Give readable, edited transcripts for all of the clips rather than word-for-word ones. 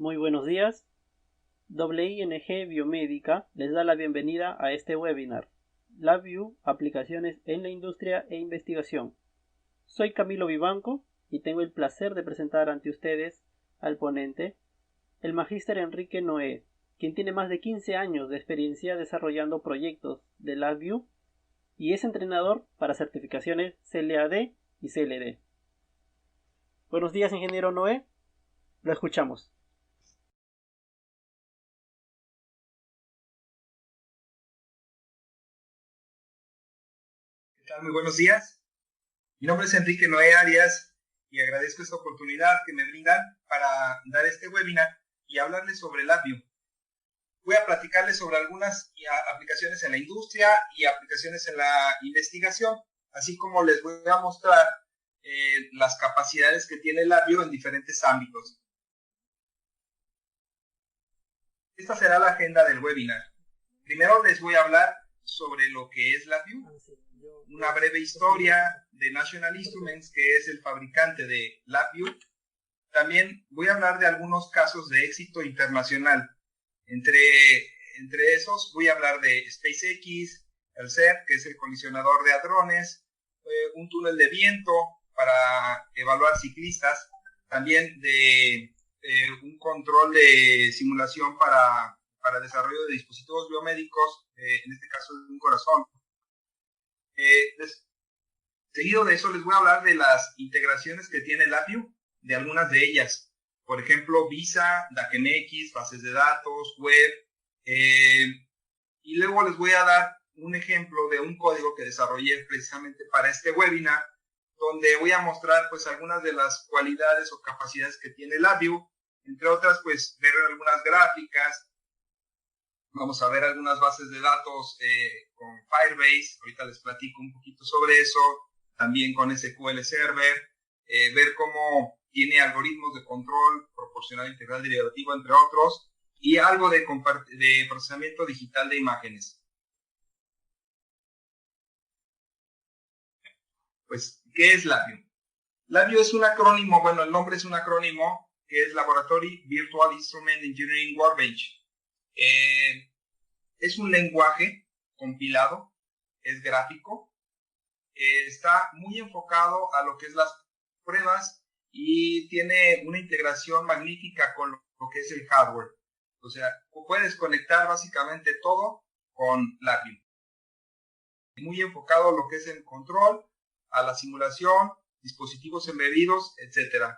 Muy buenos días. WING Biomédica les da la bienvenida a este webinar, LabVIEW, aplicaciones en la industria e investigación. Soy Camilo Vivanco y tengo el placer de presentar ante ustedes al ponente, el magíster Enrique Noé, quien tiene más de 15 años de experiencia desarrollando proyectos de LabVIEW y es entrenador para certificaciones CLAD y CLD. Buenos días, ingeniero Noé. Lo escuchamos. ¿Qué tal? Muy buenos días. Mi nombre es Enrique Noé Arias y agradezco esta oportunidad que me brindan para dar este webinar y hablarles sobre LabVIEW. Voy a platicarles sobre algunas aplicaciones en la industria y aplicaciones en la investigación, así como les voy a mostrar las capacidades que tiene LabVIEW en diferentes ámbitos. Esta será la agenda del webinar. Primero les voy a hablar sobre lo que es LabVIEW, una breve historia de National Instruments, que es el fabricante de LabVIEW. También voy a hablar de algunos casos de éxito internacional. Entre esos voy a hablar de SpaceX, el CERN, que es el colisionador de hadrones, un túnel de viento para evaluar ciclistas, también de un control de simulación para desarrollo de dispositivos biomédicos, en este caso de un corazón. Seguido de eso les voy a hablar de las integraciones que tiene LabVIEW, de algunas de ellas. Por ejemplo, Visa, DACMX, bases de datos, web. Y luego les voy a dar un ejemplo de un código que desarrollé precisamente para este webinar, donde voy a mostrar pues algunas de las cualidades o capacidades que tiene LabVIEW, entre otras pues ver algunas gráficas. Vamos a ver algunas bases de datos con Firebase, ahorita les platico un poquito sobre eso, también con SQL Server, ver cómo tiene algoritmos de control proporcional integral derivativo, entre otros, y algo de procesamiento digital de imágenes. Pues, ¿qué es LabVIEW? LabVIEW es un acrónimo, bueno, el nombre es un acrónimo que es Laboratory Virtual Instrument Engineering Workbench. Es un lenguaje compilado, es gráfico, está muy enfocado a lo que es las pruebas y tiene una integración magnífica con lo que es el hardware. O sea, puedes conectar básicamente todo con LabVIEW. Muy enfocado a lo que es el control, a la simulación, dispositivos embedidos, etc.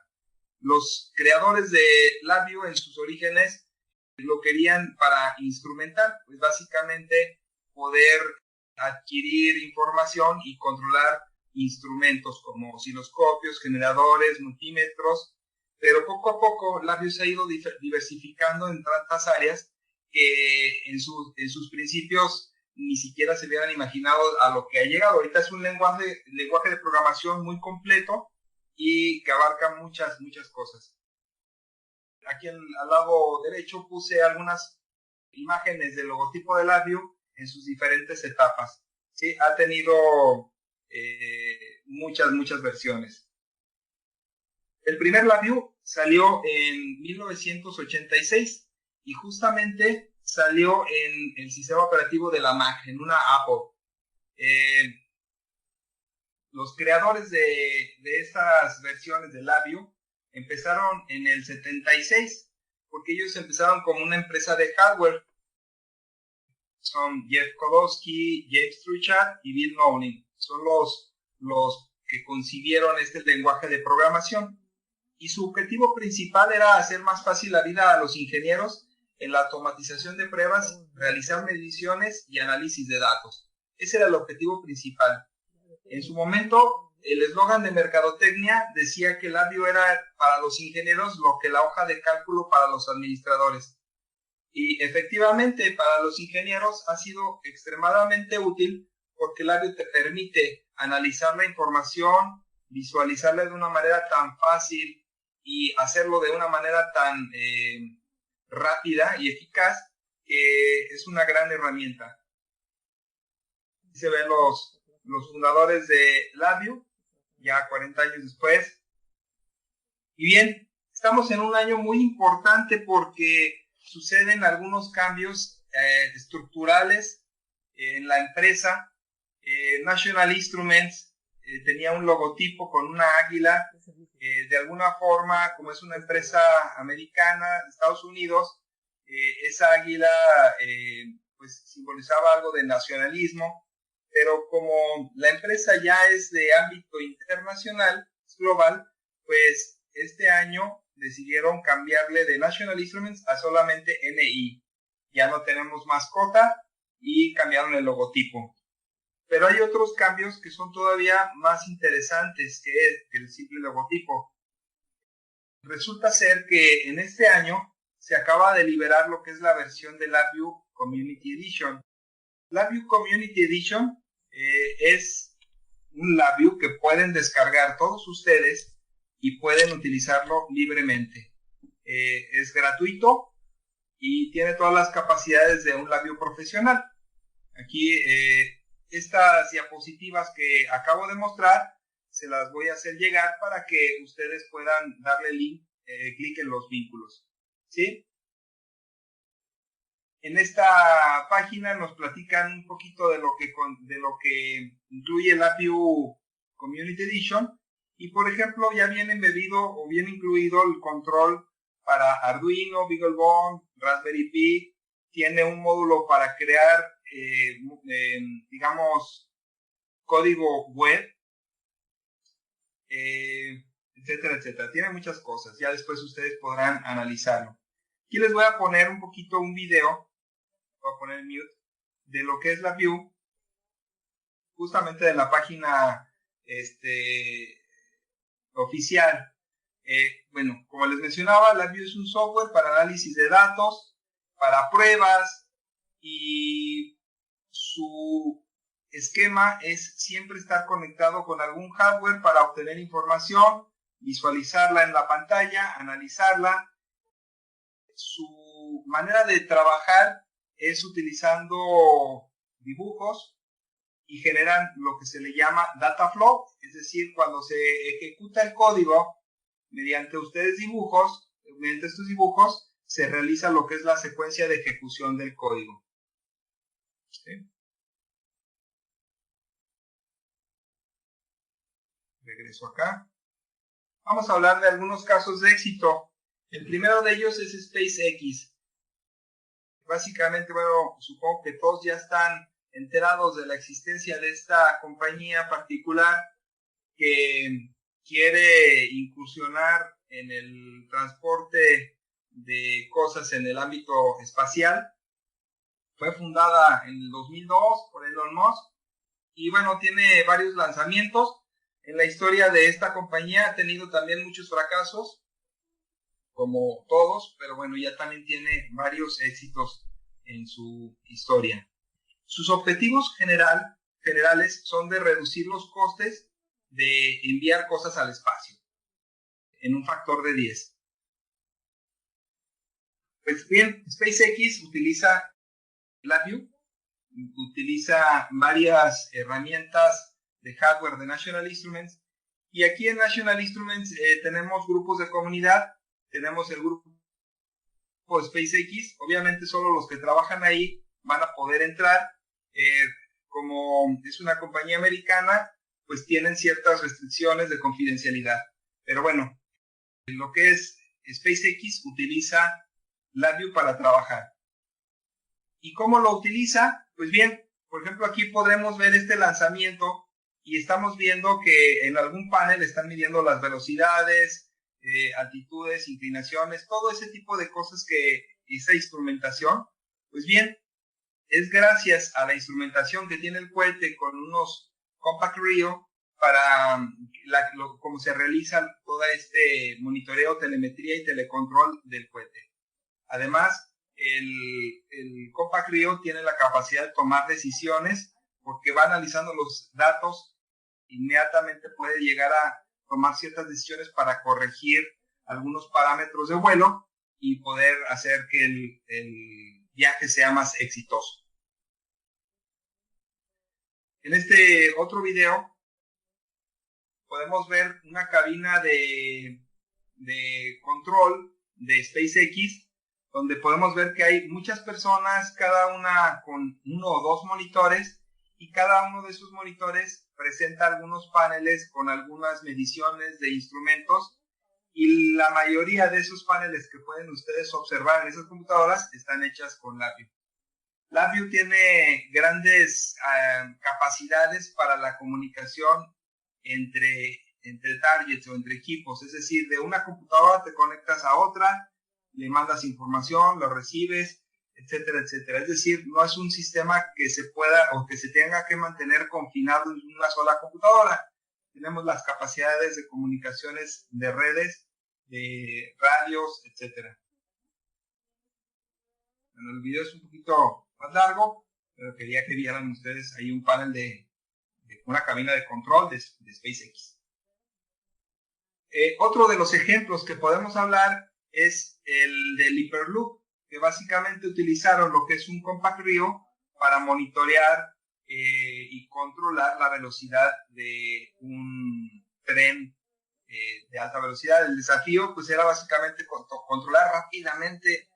Los creadores de LabVIEW en sus orígenes lo querían para instrumentar, pues básicamente poder adquirir información y controlar instrumentos como osciloscopios, generadores, multímetros, pero poco a poco LabVIEW se ha ido diversificando en tantas áreas que en sus principios ni siquiera se hubieran imaginado a lo que ha llegado. Ahorita es un lenguaje de programación muy completo y que abarca muchas cosas. Aquí al lado derecho puse algunas imágenes del logotipo de LabVIEW en sus diferentes etapas. ¿Sí? Ha tenido muchas versiones. El primer LabVIEW salió en 1986 y justamente salió en el sistema operativo de la Mac, en una Apple. Los creadores de estas versiones de LabVIEW empezaron en el 76, porque ellos empezaron como una empresa de hardware. Son Jeff Kodosky, James Truchat y Bill Knowling. Son los que concibieron este lenguaje de programación. Y su objetivo principal era hacer más fácil la vida a los ingenieros en la automatización de pruebas, realizar mediciones y análisis de datos. Ese era el objetivo principal. En su momento, el eslogan de mercadotecnia decía que LabVIEW era para los ingenieros lo que la hoja de cálculo para los administradores. Y efectivamente, para los ingenieros ha sido extremadamente útil porque LabVIEW te permite analizar la información, visualizarla de una manera tan fácil y hacerlo de una manera tan rápida y eficaz que es una gran herramienta. Se ven los fundadores de LabVIEW, ya 40 años después. Y bien, Estamos en un año muy importante porque suceden algunos cambios estructurales en la empresa. National Instruments tenía un logotipo con una águila. De alguna forma, como es una empresa americana de Estados Unidos, esa águila pues simbolizaba algo de nacionalismo, pero como la empresa ya es de ámbito internacional, es global, pues este año decidieron cambiarle de National Instruments a solamente NI. Ya no tenemos mascota y cambiaron el logotipo. Pero hay otros cambios que son todavía más interesantes que el simple logotipo. Resulta ser que en este año se acaba de liberar lo que es la versión de LabVIEW Community Edition. LabVIEW Community Edition es un LabVIEW que pueden descargar todos ustedes y pueden utilizarlo libremente. Es gratuito y tiene todas las capacidades de un LabVIEW profesional. Aquí estas diapositivas que acabo de mostrar se las voy a hacer llegar para que ustedes puedan darle clic en los vínculos, ¿sí? En esta página nos platican un poquito de lo que incluye el LabVIEW Community Edition y, por ejemplo, ya viene embebido o viene incluido el control para Arduino, BeagleBone, Raspberry Pi. Tiene un módulo para crear, digamos, código web, etcétera, etcétera. Tiene muchas cosas. Ya después ustedes podrán analizarlo. Aquí les voy a poner un poquito un video. Voy a poner el mute de lo que es LabVIEW, justamente de la página oficial. Bueno, como les mencionaba, LabVIEW es un software para análisis de datos, para pruebas, y su esquema es siempre estar conectado con algún hardware para obtener información, visualizarla en la pantalla, analizarla. Su manera de trabajar es utilizando dibujos y generan lo que se le llama data flow, es decir, cuando se ejecuta el código mediante estos dibujos se realiza lo que es la secuencia de ejecución del código. ¿Sí? Regreso acá. Vamos a hablar de algunos casos de éxito. El primero de ellos es SpaceX. Básicamente, bueno, supongo que todos ya están enterados de la existencia de esta compañía particular que quiere incursionar en el transporte de cosas en el ámbito espacial. Fue fundada en el 2002 por Elon Musk y bueno, tiene varios lanzamientos. En la historia de esta compañía ha tenido también muchos fracasos, como todos, pero bueno, ya también tiene varios éxitos en su historia. Sus objetivos generales son de reducir los costes de enviar cosas al espacio en un factor de 10. Pues bien, SpaceX utiliza LabVIEW, utiliza varias herramientas de hardware de National Instruments, y aquí en National Instruments tenemos grupos de comunidad. Tenemos el grupo de SpaceX, obviamente solo los que trabajan ahí van a poder entrar. Como es una compañía americana, pues tienen ciertas restricciones de confidencialidad. Pero bueno, lo que es SpaceX utiliza LabVIEW para trabajar. ¿Y cómo lo utiliza? Pues bien, por ejemplo, aquí podremos ver este lanzamiento y estamos viendo que en algún panel están midiendo las velocidades, altitudes, inclinaciones, todo ese tipo de cosas que esa instrumentación. Pues bien, es gracias a la instrumentación que tiene el cohete con unos Compact Rio para cómo se realiza todo este monitoreo, telemetría y telecontrol del cohete. Además, el Compact Rio tiene la capacidad de tomar decisiones porque va analizando los datos, inmediatamente puede llegar a tomar ciertas decisiones para corregir algunos parámetros de vuelo y poder hacer que el viaje sea más exitoso. En este otro video podemos ver una cabina de de control de SpaceX, donde podemos ver que hay muchas personas, cada una con uno o dos monitores, y cada uno de esos monitores presenta algunos paneles con algunas mediciones de instrumentos, y la mayoría de esos paneles que pueden ustedes observar en esas computadoras están hechas con LabVIEW. LabVIEW tiene grandes capacidades para la comunicación entre targets o entre equipos, es decir, de una computadora te conectas a otra, le mandas información, lo recibes, etcétera, etcétera. Es decir, no es un sistema que se pueda o que se tenga que mantener confinado en una sola computadora. Tenemos las capacidades de comunicaciones de redes, de radios, etcétera. Bueno, el video es un poquito más largo, pero quería que vieran ustedes ahí un panel de una cabina de control de SpaceX. Otro de los ejemplos que podemos hablar es el del Hyperloop, que básicamente utilizaron lo que es un Compact Rio para monitorear y controlar la velocidad de un tren de alta velocidad. El desafío pues era básicamente controlar rápidamente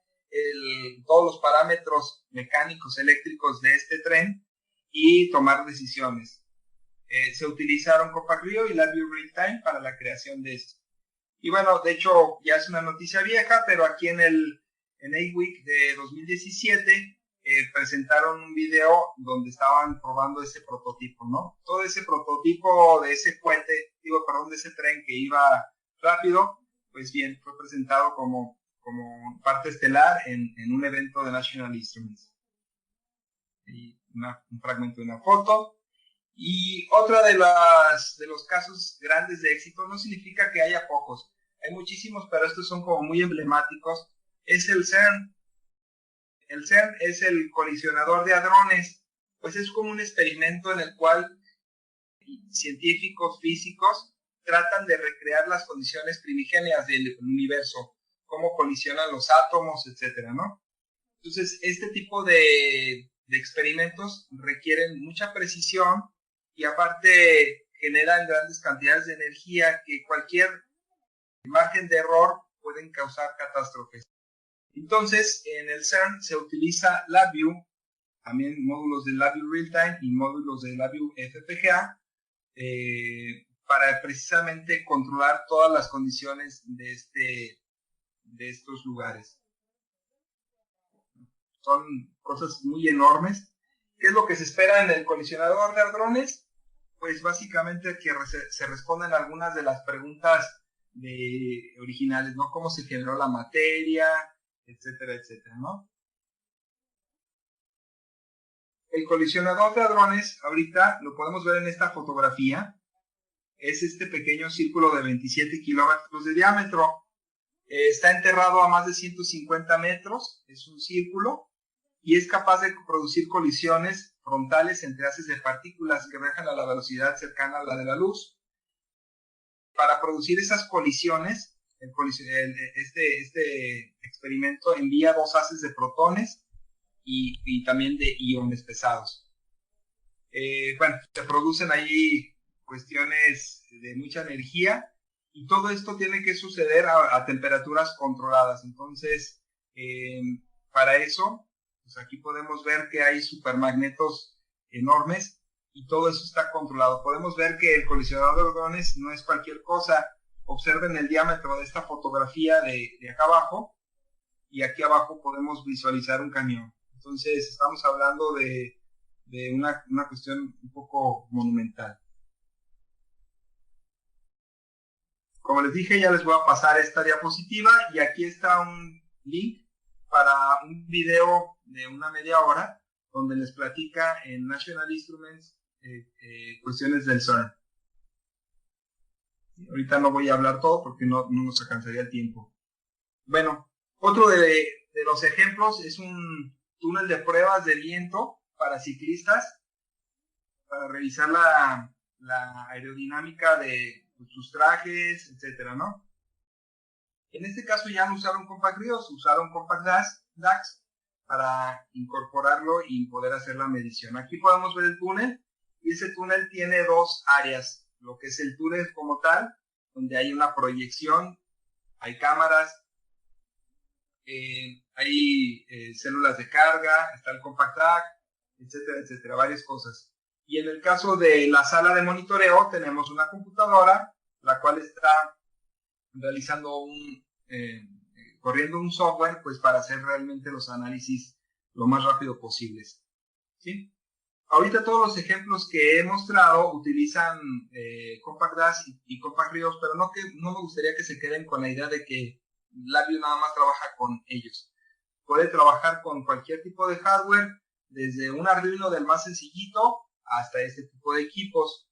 todos los parámetros mecánicos eléctricos de este tren y tomar decisiones. Se utilizaron Compact Rio y LabVIEW Real Time para la creación de esto. Y bueno, de hecho ya es una noticia vieja, pero aquí en A-Week de 2017 presentaron un video donde estaban probando ese prototipo, ¿no? Todo ese prototipo de ese de ese tren que iba rápido, pues bien, fue presentado como parte estelar en un evento de National Instruments. Y un fragmento de una foto. Y otra de los casos grandes de éxito, no significa que haya pocos, hay muchísimos, pero estos son como muy emblemáticos, es el CERN. El CERN es el colisionador de hadrones, pues es como un experimento en el cual científicos físicos tratan de recrear las condiciones primigenias del universo, cómo colisionan los átomos, etcétera, ¿no? Entonces, este tipo de experimentos requieren mucha precisión y aparte generan grandes cantidades de energía que cualquier margen de error pueden causar catástrofes. Entonces, en el CERN se utiliza LabVIEW, también módulos de LabVIEW Real Time y módulos de LabVIEW FPGA, para precisamente controlar todas las condiciones de estos lugares. Son cosas muy enormes. ¿Qué es lo que se espera en el colisionador de hadrones? Pues básicamente que se respondan algunas de las preguntas originales, ¿no? ¿Cómo se generó la materia? Etcétera, etcétera, ¿no? El colisionador de hadrones, ahorita lo podemos ver en esta fotografía, es este pequeño círculo de 27 kilómetros de diámetro. Está enterrado a más de 150 metros, es un círculo, y es capaz de producir colisiones frontales entre haces de partículas que viajan a la velocidad cercana a la de la luz. Para producir esas colisiones, este experimento envía dos haces de protones y también de iones pesados. Se producen ahí cuestiones de mucha energía y todo esto tiene que suceder a temperaturas controladas. Entonces, para eso, pues aquí podemos ver que hay supermagnetos enormes y todo eso está controlado. Podemos ver que el colisionador de hadrones no es cualquier cosa. Observen el diámetro de esta fotografía de acá abajo y aquí abajo podemos visualizar un camión. Entonces estamos hablando de una cuestión un poco monumental. Como les dije, ya les voy a pasar esta diapositiva y aquí está un link para un video de una media hora donde les platica en National Instruments cuestiones del CERN. Ahorita no voy a hablar todo porque no nos alcanzaría el tiempo. Bueno, otro de los ejemplos es un túnel de pruebas de viento para ciclistas, para revisar la aerodinámica de sus trajes, etcétera, ¿no? En este caso ya no usaron Compact Rio, usaron Compact DAX para incorporarlo y poder hacer la medición. Aquí podemos ver el túnel y ese túnel tiene dos áreas, lo que es el túnel como tal, donde hay una proyección hay cámaras, hay células de carga, está el Compact DAC, etcétera, etcétera, varias cosas. Y en el caso de la sala de monitoreo, tenemos una computadora, la cual está realizando corriendo un software, pues para hacer realmente los análisis lo más rápido posibles. ¿Sí? Ahorita todos los ejemplos que he mostrado utilizan Compact DAS y Compact RIOS, pero no me gustaría que se queden con la idea de que LabVIEW nada más trabaja con ellos. Puede trabajar con cualquier tipo de hardware, desde un Arduino del más sencillito hasta este tipo de equipos.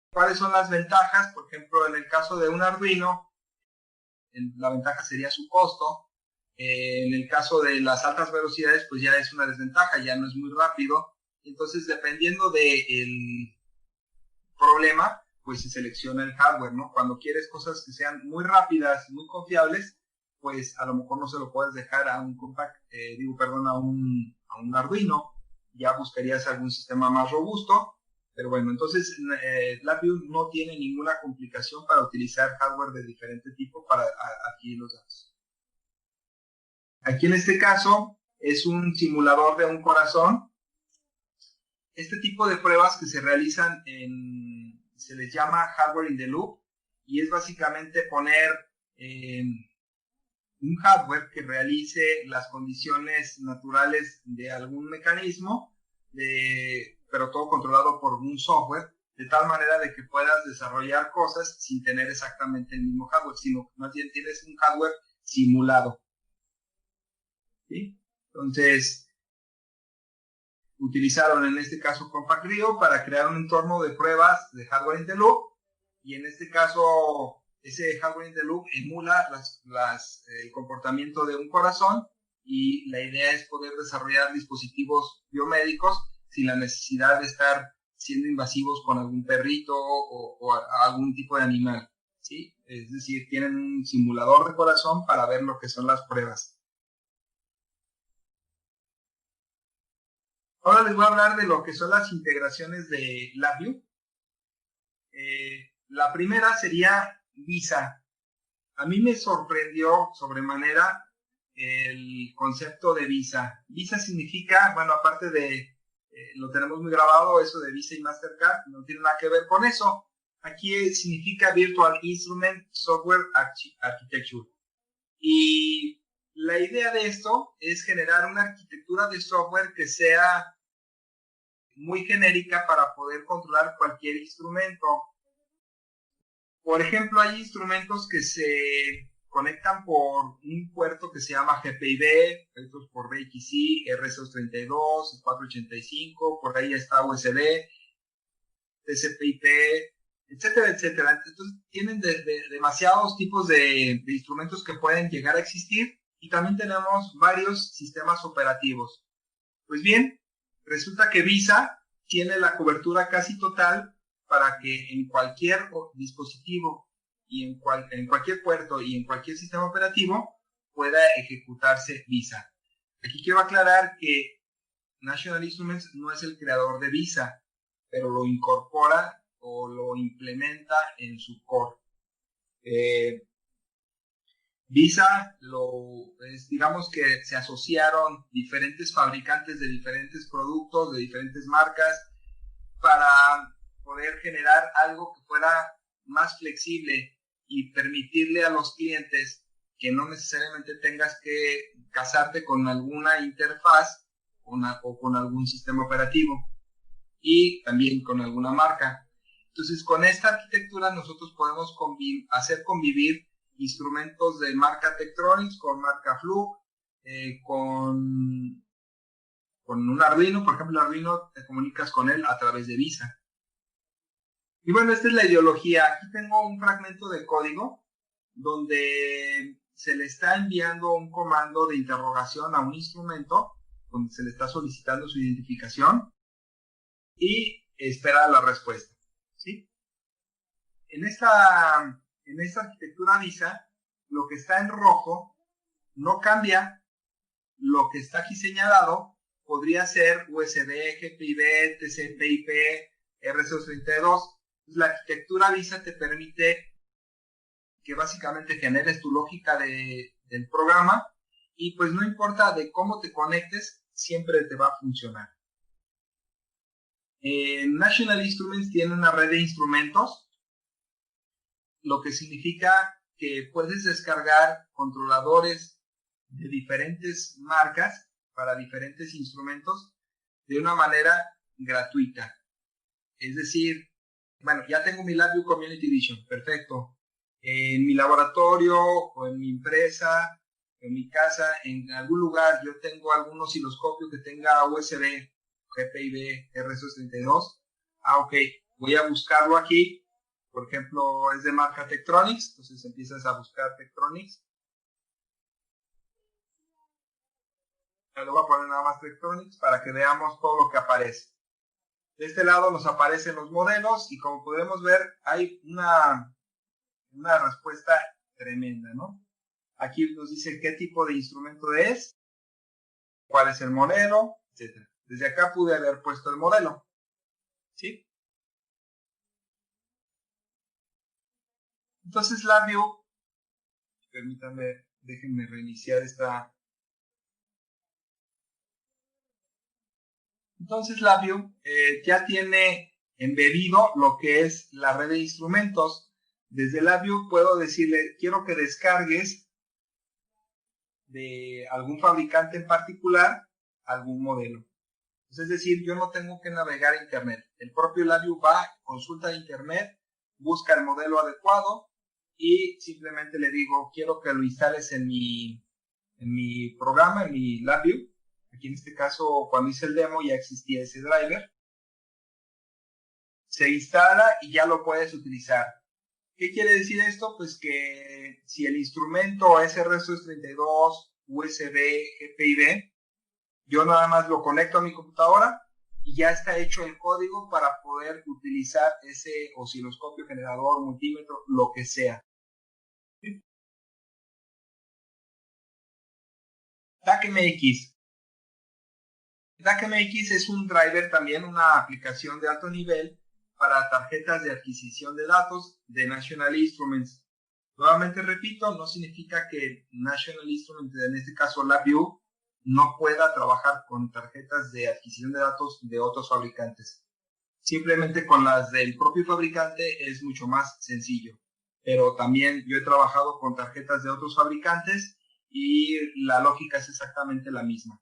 ¿Cuáles son las ventajas? Por ejemplo, en el caso de un Arduino, la ventaja sería su costo. En el caso de las altas velocidades, pues ya es una desventaja, ya no es muy rápido. Entonces, dependiendo del problema, pues se selecciona el hardware, ¿no? Cuando quieres cosas que sean muy rápidas, muy confiables, pues a lo mejor no se lo puedes dejar a un a un Arduino. Ya buscarías algún sistema más robusto. Pero bueno, entonces LabVIEW no tiene ninguna complicación para utilizar hardware de diferente tipo para adquirir los datos. Aquí en este caso es un simulador de un corazón. Este tipo de pruebas que se realizan se les llama hardware in the loop y es básicamente poner un hardware que realice las condiciones naturales de algún mecanismo, pero todo controlado por un software, de tal manera de que puedas desarrollar cosas sin tener exactamente el mismo hardware, sino que más bien tienes un hardware simulado. ¿Sí? Entonces, utilizaron en este caso Compact RIO para crear un entorno de pruebas de hardware in the loop, y en este caso ese hardware in the loop emula el comportamiento de un corazón, y la idea es poder desarrollar dispositivos biomédicos sin la necesidad de estar siendo invasivos con algún perrito o algún tipo de animal, ¿sí? Es decir, tienen un simulador de corazón para ver lo que son las pruebas. Ahora les voy a hablar de lo que son las integraciones de LabVIEW. La primera sería Visa. A mí me sorprendió sobremanera el concepto de Visa. Visa significa, bueno, aparte de, lo tenemos muy grabado, eso de Visa y Mastercard, no tiene nada que ver con eso. Aquí significa Virtual Instrument Software Architecture. Y la idea de esto es generar una arquitectura de software que sea muy genérica para poder controlar cualquier instrumento. Por ejemplo, hay instrumentos que se conectan por un puerto que se llama GPIB, otros por BXC, RC232, 485, por ahí está USB, TCP/IP, etcétera, etcétera. Entonces tienen demasiados tipos de instrumentos que pueden llegar a existir, y también tenemos varios sistemas operativos. Pues bien, resulta que Visa tiene la cobertura casi total para que en cualquier dispositivo y en cualquier puerto y en cualquier sistema operativo pueda ejecutarse Visa. Aquí quiero aclarar que National Instruments no es el creador de Visa, pero lo incorpora o lo implementa en su core. Visa digamos que se asociaron diferentes fabricantes de diferentes productos, de diferentes marcas, para poder generar algo que fuera más flexible y permitirle a los clientes que no necesariamente tengas que casarte con alguna interfaz o con algún sistema operativo, y también con alguna marca. Entonces, con esta arquitectura nosotros podemos hacer convivir instrumentos de marca Tektronix con marca Fluke, con un Arduino. Por ejemplo, el Arduino te comunicas con él a través de Visa. Y bueno, esta es la ideología. Aquí tengo un fragmento de código donde se le está enviando un comando de interrogación a un instrumento, donde se le está solicitando su identificación y espera la respuesta, ¿sí? En esta arquitectura Visa, lo que está en rojo no cambia. Lo que está aquí señalado podría ser USB, GPIB, TCP/IP, RC232. La arquitectura Visa te permite que básicamente generes tu lógica del programa y pues no importa de cómo te conectes, siempre te va a funcionar. National Instruments tiene una red de instrumentos, lo que significa que puedes descargar controladores de diferentes marcas para diferentes instrumentos de una manera gratuita. Es decir, bueno, ya tengo mi LabVIEW Community Edition, perfecto. En mi laboratorio o en mi empresa, en mi casa, en algún lugar, yo tengo algún osciloscopio que tenga USB, GPIB, RS-232. Ok, voy a buscarlo aquí. Por ejemplo, es de marca Tektronix, entonces empiezas a buscar Tektronix. Le voy a poner nada más Tektronix para que veamos todo lo que aparece. De este lado nos aparecen los modelos y como podemos ver hay una respuesta tremenda, ¿no? Aquí nos dice qué tipo de instrumento es, cuál es el modelo, etc. Desde acá pude haber puesto el modelo, ¿sí? Entonces LabVIEW, permítanme, déjenme reiniciar esta. Entonces LabVIEW ya tiene embebido lo que es la red de instrumentos. Desde LabVIEW puedo decirle, quiero que descargues de algún fabricante en particular algún modelo. Es decir, yo no tengo que navegar a internet. El propio LabVIEW va, consulta internet, busca el modelo adecuado y simplemente le digo, quiero que lo instales en mi programa, en mi LabVIEW. Aquí en este caso, cuando hice el demo ya existía ese driver. Se instala y ya lo puedes utilizar. ¿Qué quiere decir esto? Pues que si el instrumento es RS-232, USB, GPIB, yo nada más lo conecto a mi computadora y ya está hecho el código para poder utilizar ese osciloscopio, generador, multímetro, lo que sea. DACMX. DACMX es un driver también, una aplicación de alto nivel para tarjetas de adquisición de datos de National Instruments. Nuevamente repito, no significa que National Instruments, en este caso LabVIEW, no pueda trabajar con tarjetas de adquisición de datos de otros fabricantes. Simplemente con las del propio fabricante es mucho más sencillo. Pero también yo he trabajado con tarjetas de otros fabricantes y la lógica es exactamente la misma.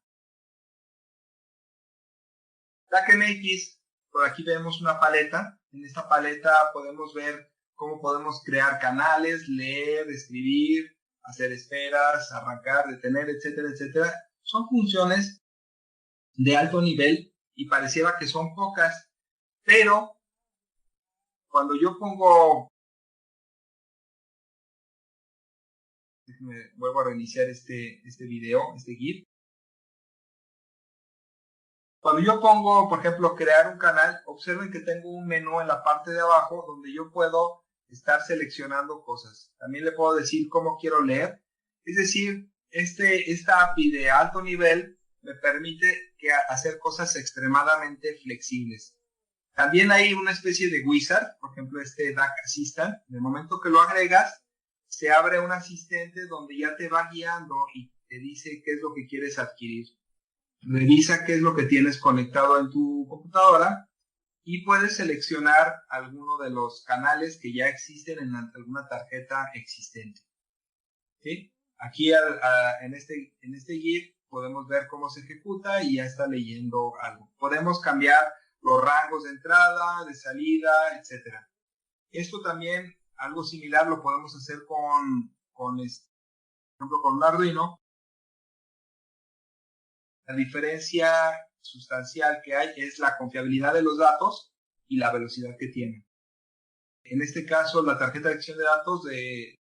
DACMX, por aquí vemos una paleta. En esta paleta podemos ver cómo podemos crear canales, leer, escribir, hacer esferas, arrancar, detener, etcétera, etcétera. Son funciones de alto nivel y pareciera que son pocas, pero cuando yo pongo, déjenme, vuelvo a reiniciar este video, este GIF. Cuando yo pongo, por ejemplo, crear un canal, observen que tengo un menú en la parte de abajo donde yo puedo estar seleccionando cosas. También le puedo decir cómo quiero leer. Es decir, esta API de alto nivel me permite hacer cosas extremadamente flexibles. También hay una especie de wizard, por ejemplo, este DAC Assistant. En el momento que lo agregas, se abre un asistente donde ya te va guiando y te dice qué es lo que quieres adquirir. Revisa qué es lo que tienes conectado en tu computadora y puedes seleccionar alguno de los canales que ya existen en alguna tarjeta existente. ¿Sí? Aquí en este GIF podemos ver cómo se ejecuta y ya está leyendo algo. Podemos cambiar los rangos de entrada, de salida, etc. Esto también, algo similar, lo podemos hacer por ejemplo, con un Arduino. La diferencia sustancial que hay es la confiabilidad de los datos y la velocidad que tienen. En este caso, la tarjeta de acción de datos de,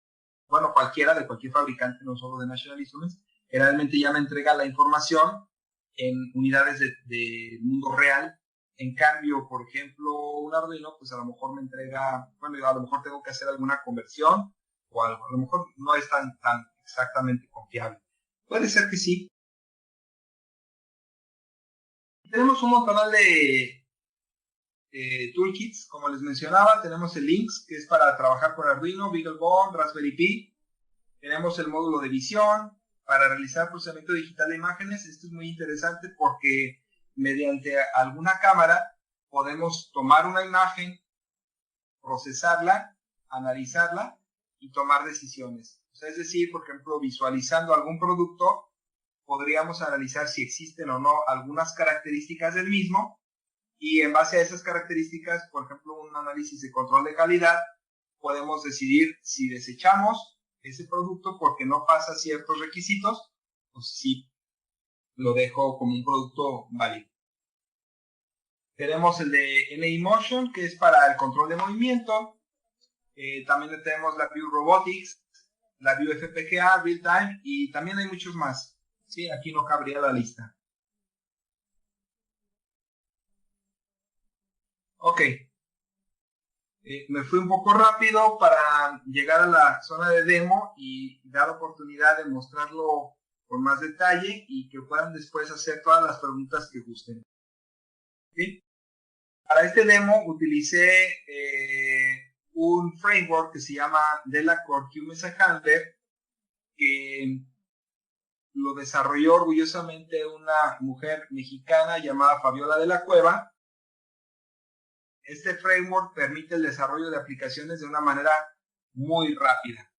bueno, cualquier fabricante, no solo de National Instruments, generalmente ya me entrega la información en unidades de mundo real. En cambio, por ejemplo, un Arduino, pues a lo mejor me entrega, bueno, a lo mejor tengo que hacer alguna conversión o algo. A lo mejor no es tan exactamente confiable. Puede ser que sí. Tenemos un montón toolkits, como les mencionaba. Tenemos el Lynx, que es para trabajar con Arduino, BeagleBoard, Raspberry Pi. Tenemos el módulo de visión para realizar procesamiento digital de imágenes. Esto es muy interesante porque mediante alguna cámara podemos tomar una imagen, procesarla, analizarla y tomar decisiones. O sea, es decir, por ejemplo, visualizando algún producto, podríamos analizar si existen o no algunas características del mismo, y en base a esas características, por ejemplo, un análisis de control de calidad, podemos decidir si desechamos ese producto porque no pasa ciertos requisitos o si lo dejo como un producto válido. Tenemos el de NEmotion, que es para el control de movimiento. También tenemos la View Robotics, la View FPGA, Real Time, y también hay muchos más. Sí, aquí no cabría la lista. Ok. Me fui un poco rápido para llegar a la zona de demo y dar oportunidad de mostrarlo con más detalle y que puedan después hacer todas las preguntas que gusten. ¿Sí? Para este demo utilicé un framework que se llama Delacorte QMesa Handler, que lo desarrolló orgullosamente una mujer mexicana llamada Fabiola de la Cueva. Este framework permite el desarrollo de aplicaciones de una manera muy rápida.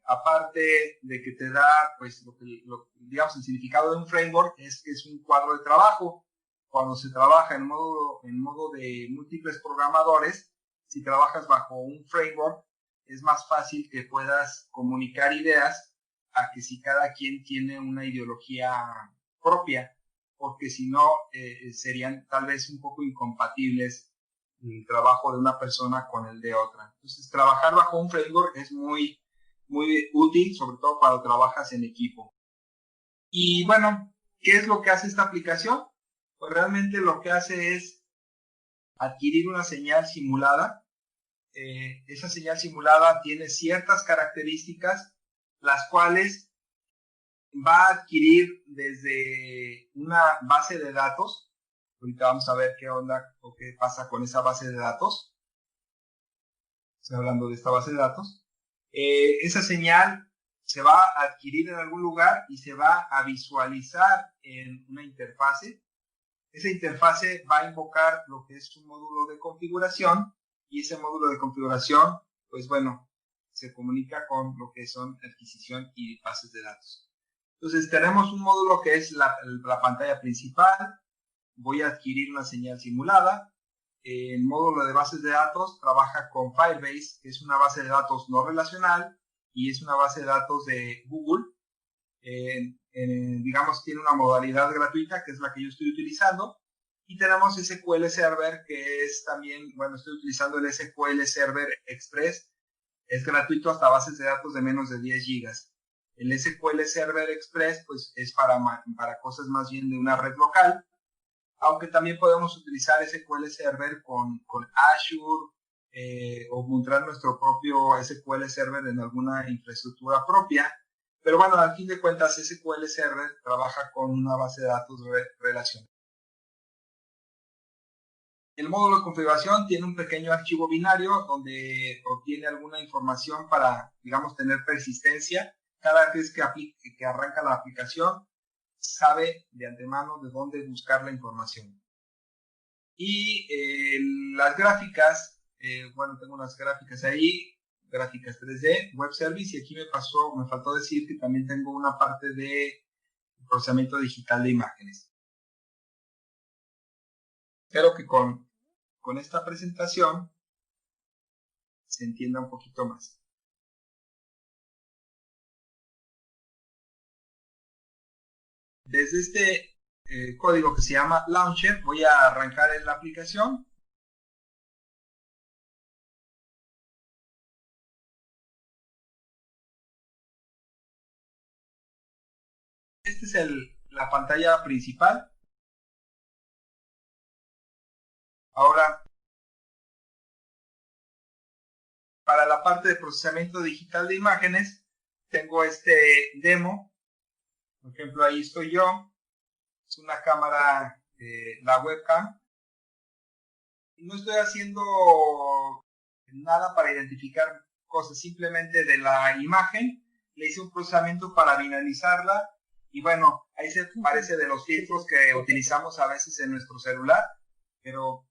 Aparte de que te da, pues, digamos, el significado de un framework es que es un cuadro de trabajo. Cuando se trabaja en modo de múltiples programadores, si trabajas bajo un framework, es más fácil que puedas comunicar ideas a que si cada quien tiene una ideología propia, porque si no, serían tal vez un poco incompatibles el trabajo de una persona con el de otra. Entonces, trabajar bajo un framework es muy útil, sobre todo cuando trabajas en equipo. Y bueno, ¿qué es lo que hace esta aplicación? Pues realmente lo que hace es adquirir una señal simulada. Esa señal simulada tiene ciertas características, las cuales va a adquirir desde una base de datos. Ahorita vamos a ver qué onda o qué pasa con esa base de datos. Estoy hablando de esta base de datos. Esa señal se va a adquirir en algún lugar y se va a visualizar en una interfase. Esa interfase va a invocar lo que es un módulo de configuración, y ese módulo de configuración, pues bueno, se comunica con lo que son adquisición y bases de datos. Entonces tenemos un módulo que es la pantalla principal. Voy a adquirir una señal simulada. El módulo de bases de datos trabaja con Firebase, que es una base de datos no relacional y es una base de datos de Google. Digamos, tiene una modalidad gratuita, que es la que yo estoy utilizando. Y tenemos SQL Server, que es también, bueno, estoy utilizando el SQL Server Express. Es gratuito hasta bases de datos de menos de 10 gigas. El SQL Server Express, pues, es para cosas más bien de una red local, aunque también podemos utilizar SQL Server con Azure, o montar nuestro propio SQL Server en alguna infraestructura propia. Pero bueno, al fin de cuentas, SQL Server trabaja con una base de datos relacional. El módulo de configuración tiene un pequeño archivo binario donde obtiene alguna información para, digamos, tener persistencia. Cada vez que arranca la aplicación, sabe de antemano de dónde buscar la información. Y las gráficas, bueno, tengo unas gráficas ahí, gráficas 3D, Web Service, y aquí me faltó decir que también tengo una parte de procesamiento digital de imágenes. Espero que con esta presentación se entienda un poquito más. Desde este código que se llama Launcher, voy a arrancar en la aplicación. Esta es la pantalla principal. Ahora, para la parte de procesamiento digital de imágenes, tengo este demo. Por ejemplo, ahí estoy yo. Es una cámara, la webcam. no estoy haciendo nada para identificar cosas, simplemente de la imagen le hice un procesamiento para binalizarla y bueno, ahí se parece de los filtros que utilizamos a veces en nuestro celular, pero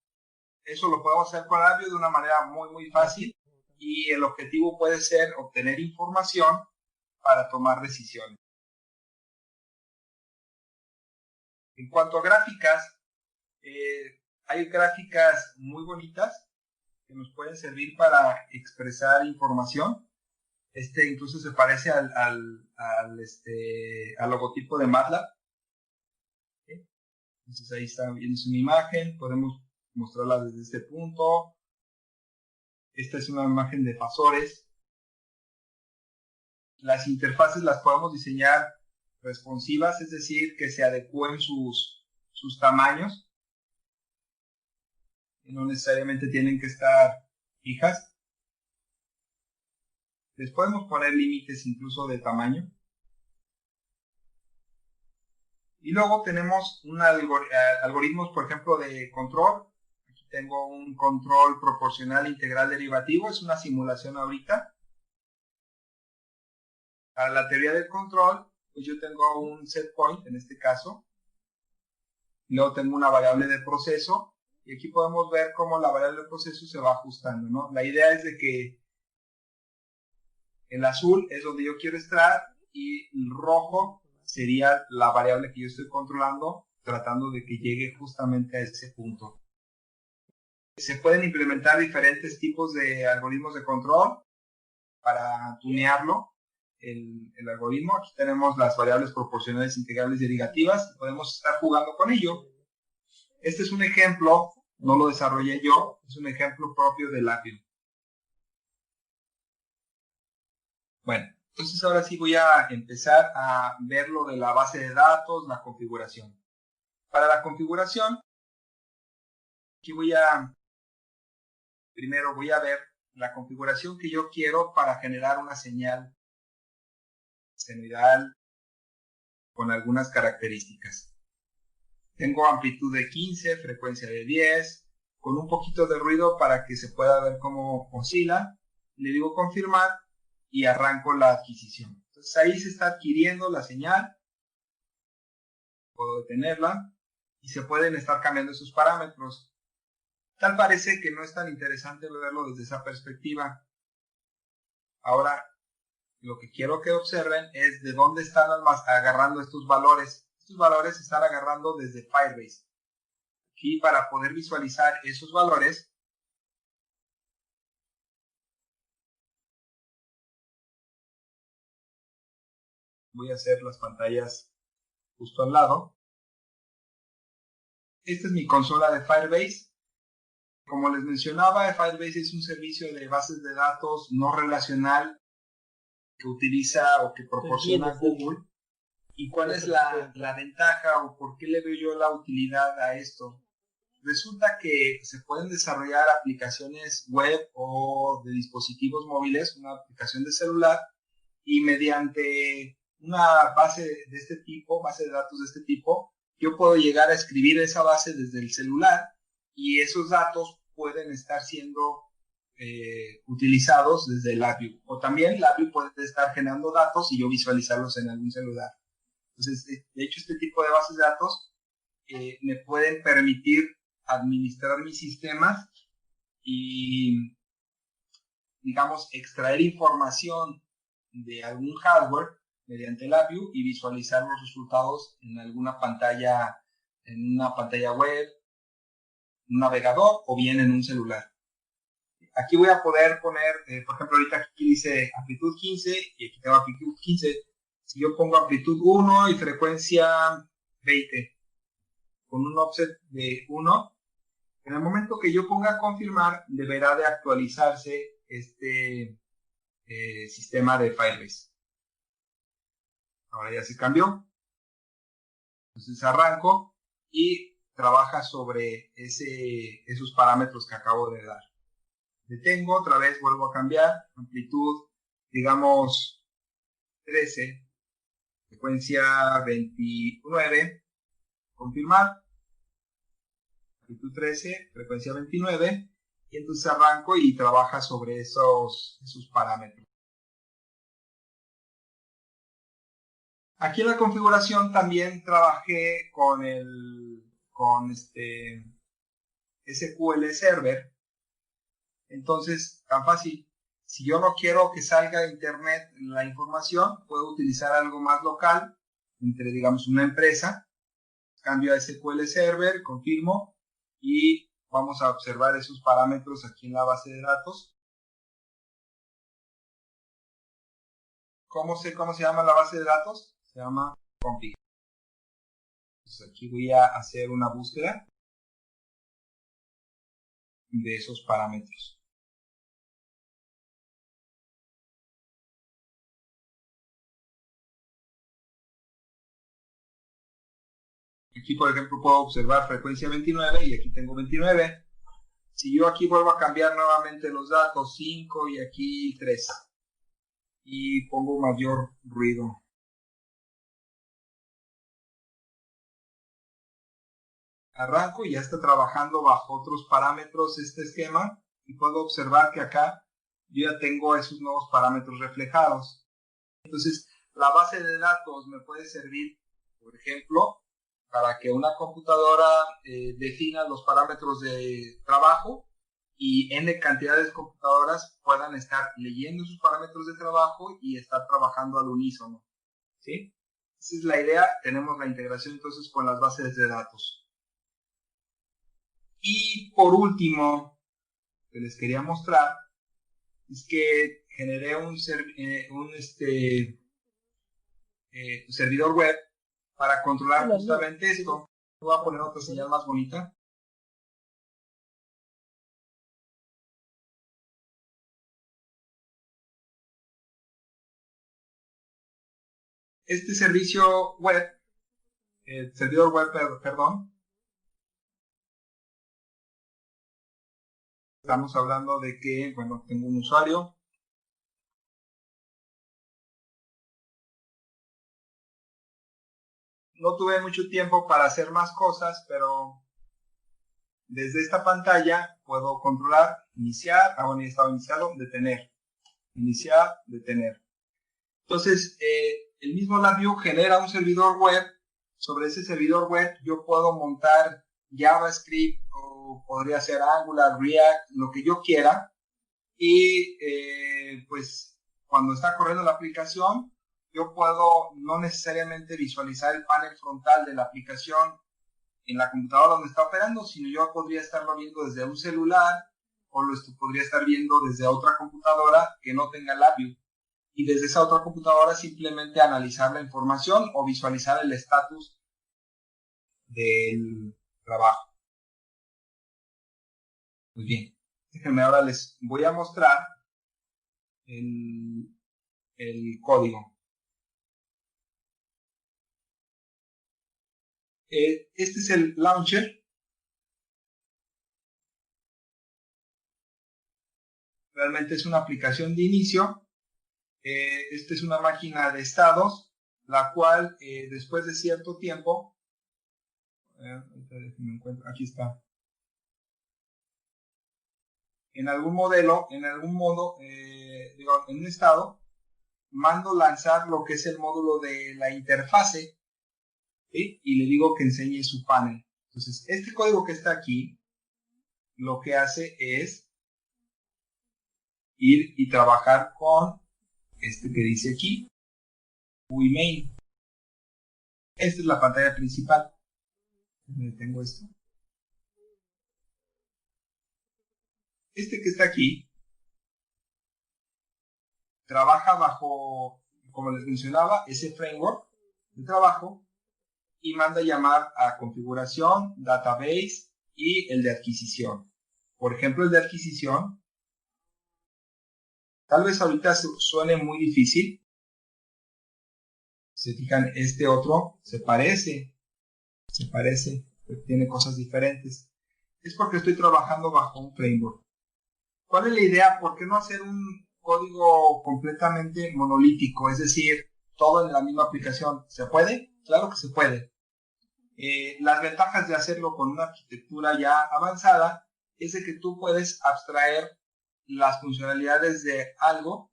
eso lo podemos hacer con LabVIEW de una manera muy fácil y el objetivo puede ser obtener información para tomar decisiones. En cuanto a gráficas, hay gráficas muy bonitas que nos pueden servir para expresar información. Incluso se parece al logotipo de MATLAB. ¿Sí? Entonces ahí está viendo una imagen, podemos mostrarla desde este punto. Esta es una imagen de fasores. Las interfaces las podemos diseñar responsivas, es decir, que se adecúen sus tamaños. Y no necesariamente tienen que estar fijas. Les podemos poner límites incluso de tamaño. Y luego tenemos algoritmos, por ejemplo, de control. Aquí tengo un control proporcional integral derivativo. Es una simulación ahorita. Para la teoría del control, pues yo tengo un set point en este caso. Y luego tengo una variable de proceso. Y aquí podemos ver cómo la variable de proceso se va ajustando, ¿no? La idea es de que el azul es donde yo quiero estar y el rojo sería la variable que yo estoy controlando, tratando de que llegue justamente a ese punto. Se pueden implementar diferentes tipos de algoritmos de control para tunearlo, el algoritmo. Aquí tenemos las variables proporcionales integrales derivativas, podemos estar jugando con ello. Este es un ejemplo, no lo desarrollé yo, es un ejemplo propio de LabVIEW. Bueno, entonces ahora sí voy a empezar a ver lo de la base de datos, la configuración. Para la configuración, aquí primero voy a ver la configuración que yo quiero para generar una señal senoidal con algunas características. Tengo amplitud de 15, frecuencia de 10, con un poquito de ruido para que se pueda ver cómo oscila. Le digo confirmar y arranco la adquisición. Entonces ahí se está adquiriendo la señal. Puedo detenerla y se pueden estar cambiando esos parámetros. Tal parece que no es tan interesante verlo desde esa perspectiva. Ahora, lo que quiero que observen es de dónde están agarrando estos valores. Estos valores se están agarrando desde Firebase. Aquí, para poder visualizar esos valores, voy a hacer las pantallas justo al lado. Esta es mi consola de Firebase. Como les mencionaba, Firebase es un servicio de bases de datos no relacional que utiliza o que proporciona Google. ¿Y cuál es la ventaja o por qué le veo yo la utilidad a esto? Resulta que se pueden desarrollar aplicaciones web o de dispositivos móviles, una aplicación de celular, y mediante una base de este tipo, base de datos de este tipo, yo puedo llegar a escribir esa base desde el celular y esos datos pueden estar siendo utilizados desde LabVIEW. O también LabVIEW puede estar generando datos y yo visualizarlos en algún celular. Entonces, de hecho, este tipo de bases de datos me pueden permitir administrar mis sistemas y, digamos, extraer información de algún hardware mediante LabVIEW y visualizar los resultados en alguna pantalla, en una pantalla web, un navegador o bien en un celular. Aquí voy a poder poner, por ejemplo, ahorita aquí dice amplitud 15 y aquí tengo amplitud 15. Si yo pongo amplitud 1 y frecuencia 20 con un offset de 1, en el momento que yo ponga confirmar, deberá de actualizarse este sistema de Firebase. Ahora ya se cambió. Entonces arranco y trabaja sobre esos parámetros que acabo de dar. Detengo, otra vez vuelvo a cambiar, amplitud, digamos, 13, frecuencia 29, confirmar, amplitud 13, frecuencia 29, y entonces arranco y trabaja sobre esos parámetros. Aquí en la configuración también trabajé con SQL Server. Entonces, tan fácil. Si yo no quiero que salga de internet la información, puedo utilizar algo más local, entre, digamos, una empresa. Cambio a SQL Server, confirmo, y vamos a observar esos parámetros aquí en la base de datos. ¿Cómo sé cómo se llama la base de datos? Se llama config. Entonces aquí voy a hacer una búsqueda de esos parámetros. Aquí, por ejemplo, puedo observar frecuencia 29 y aquí tengo 29. Si yo aquí vuelvo a cambiar nuevamente los datos, 5 y aquí 3. Y pongo mayor ruido. Arranco y ya está trabajando bajo otros parámetros este esquema y puedo observar que acá yo ya tengo esos nuevos parámetros reflejados. Entonces, la base de datos me puede servir, por ejemplo, para que una computadora defina los parámetros de trabajo y n cantidades de computadoras puedan estar leyendo sus parámetros de trabajo y estar trabajando al unísono. ¿Sí? Esa es la idea. Tenemos la integración entonces con las bases de datos. Y por último, que les quería mostrar, es que generé un servidor web para controlar justamente esto. Voy a poner otra señal más bonita. Este servicio web, servidor web, perdón, estamos hablando de que, bueno, tengo un usuario. No tuve mucho tiempo para hacer más cosas, pero desde esta pantalla puedo controlar, iniciar, bueno, ya estaba iniciado, detener, iniciar, detener. Entonces, el mismo LabVIEW genera un servidor web. Sobre ese servidor web yo puedo montar JavaScript o podría ser Angular, React, lo que yo quiera. Y pues cuando está corriendo la aplicación, yo puedo no necesariamente visualizar el panel frontal de la aplicación en la computadora donde está operando, sino yo podría estarlo viendo desde un celular o lo podría estar viendo desde otra computadora que no tenga LabVIEW. Y desde esa otra computadora simplemente analizar la información o visualizar el estatus del trabajo. Muy bien. Déjenme ahora les voy a mostrar el código. Este es el launcher. Realmente es una aplicación de inicio. Esta es una máquina de estados, la cual después de cierto tiempo, aquí está, en algún modelo, en algún modo, en un estado, mando lanzar lo que es el módulo de la interfase, ¿sí? Y le digo que enseñe su panel. Entonces, este código que está aquí, lo que hace es ir y trabajar con este que dice aquí, GUI main. Esta es la pantalla principal. Me detengo esto. Este que está aquí trabaja bajo, como les mencionaba, ese framework de trabajo y manda llamar a configuración, database y el de adquisición. Por ejemplo, el de adquisición, tal vez ahorita suene muy difícil. Se fijan, este otro se parece, pero tiene cosas diferentes. Es porque estoy trabajando bajo un framework. ¿Cuál es la idea? ¿Por qué no hacer un código completamente monolítico? Es decir, todo en la misma aplicación. ¿Se puede? Claro que se puede. Las ventajas de hacerlo con una arquitectura ya avanzada es de que tú puedes abstraer las funcionalidades de algo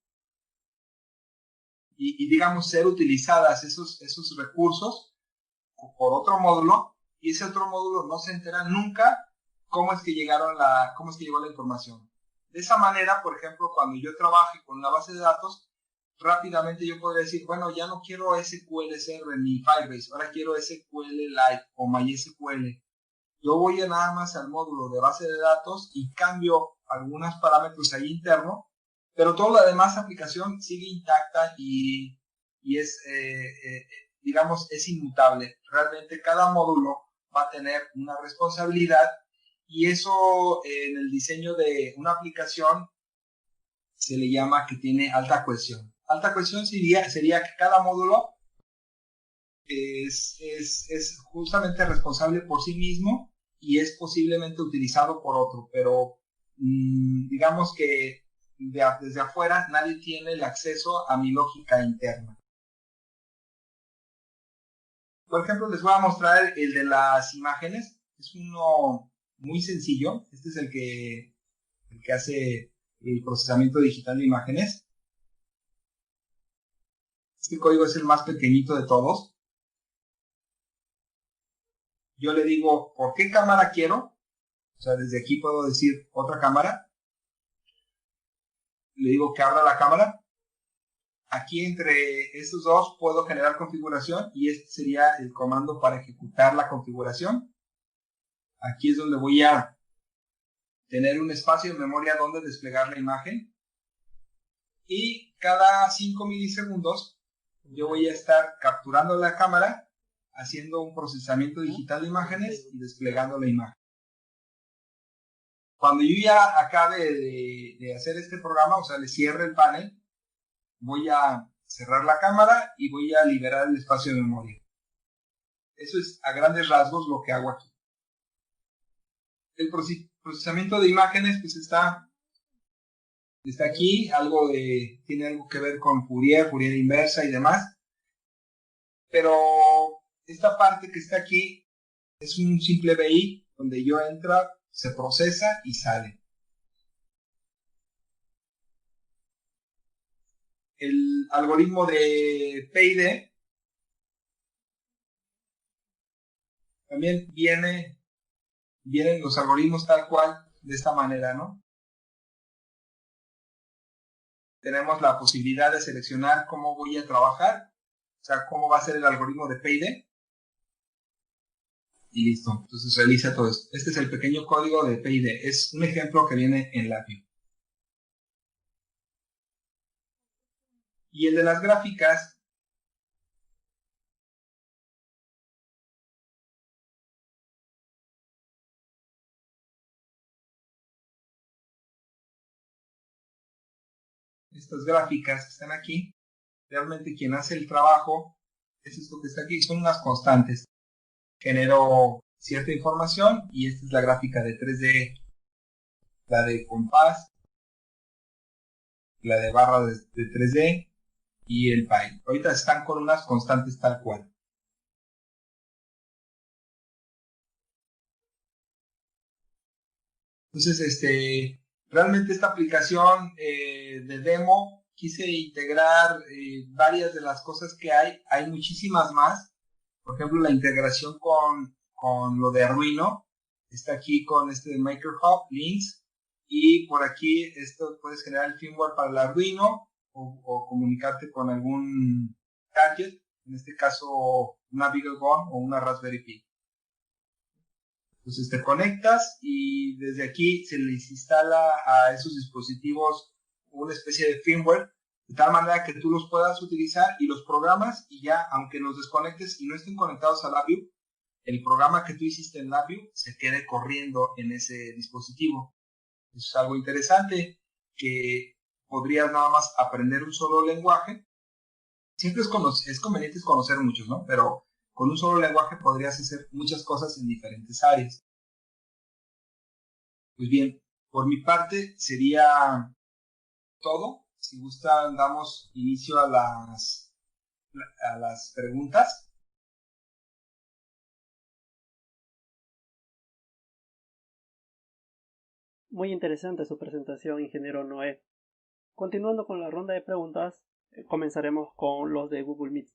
y digamos, ser utilizadas esos recursos por otro módulo, y ese otro módulo no se entera nunca cómo es que llegó la información. De esa manera, por ejemplo, cuando yo trabaje con una base de datos, rápidamente yo podría decir, bueno, ya no quiero SQL Server ni Firebase, ahora quiero SQLite o MySQL. Yo voy nada más al módulo de base de datos y cambio algunos parámetros ahí interno, pero toda la demás aplicación sigue intacta y es, digamos, es inmutable. Realmente cada módulo va a tener una responsabilidad y eso en el diseño de una aplicación se le llama que tiene alta cohesión. Alta cohesión sería que cada módulo es justamente responsable por sí mismo y es posiblemente utilizado por otro, pero digamos que desde afuera nadie tiene el acceso a mi lógica interna. Por ejemplo, les voy a mostrar el de las imágenes. Es uno muy sencillo. Este es el que hace el procesamiento digital de imágenes. Este código es el más pequeñito de todos. Yo le digo, ¿por qué cámara quiero? O sea, desde aquí puedo decir otra cámara. Le digo que abra la cámara. Aquí entre estos dos puedo generar configuración y este sería el comando para ejecutar la configuración. Aquí es donde voy a tener un espacio de memoria donde desplegar la imagen. Y cada 5 milisegundos yo voy a estar capturando la cámara, haciendo un procesamiento digital de imágenes y desplegando la imagen. Cuando yo ya acabe de hacer este programa, o sea, le cierre el panel, voy a cerrar la cámara y voy a liberar el espacio de memoria. Eso es a grandes rasgos lo que hago aquí. El procesamiento de imágenes pues está aquí, tiene algo que ver con Fourier inversa y demás. Pero esta parte que está aquí es un simple BI donde yo entra, se procesa y sale. El algoritmo de PID también vienen los algoritmos tal cual de esta manera, ¿no? Tenemos la posibilidad de seleccionar cómo voy a trabajar, o sea, cómo va a ser el algoritmo de PID. Y listo, entonces realiza todo esto. Este es el pequeño código de PID, es un ejemplo que viene en LabVIEW. Y el de las gráficas, estas gráficas que están aquí, realmente quien hace el trabajo es esto que está aquí, son unas constantes. Genero cierta información y esta es la gráfica de 3D, la de compás, la de barra de 3D y el pi. Ahorita están con unas constantes tal cual. Entonces, realmente esta aplicación de demo quise integrar varias de las cosas que hay muchísimas más. Por ejemplo, la integración con lo de Arduino, está aquí con este de MakerHub, links, y por aquí esto puedes generar el firmware para el Arduino o comunicarte con algún gadget, en este caso una BeagleBone o una Raspberry Pi. Entonces te conectas y desde aquí se les instala a esos dispositivos una especie de firmware, de tal manera que tú los puedas utilizar y los programas y ya, aunque los desconectes y no estén conectados a LabVIEW, el programa que tú hiciste en LabVIEW se quede corriendo en ese dispositivo. Eso es algo interesante, que podrías nada más aprender un solo lenguaje. Siempre es conveniente conocer muchos, ¿no? Pero con un solo lenguaje podrías hacer muchas cosas en diferentes áreas. Pues bien, por mi parte sería todo. Si gustan, damos inicio a las preguntas. Muy interesante su presentación, ingeniero Noé. Continuando con la ronda de preguntas, comenzaremos con los de Google Meet.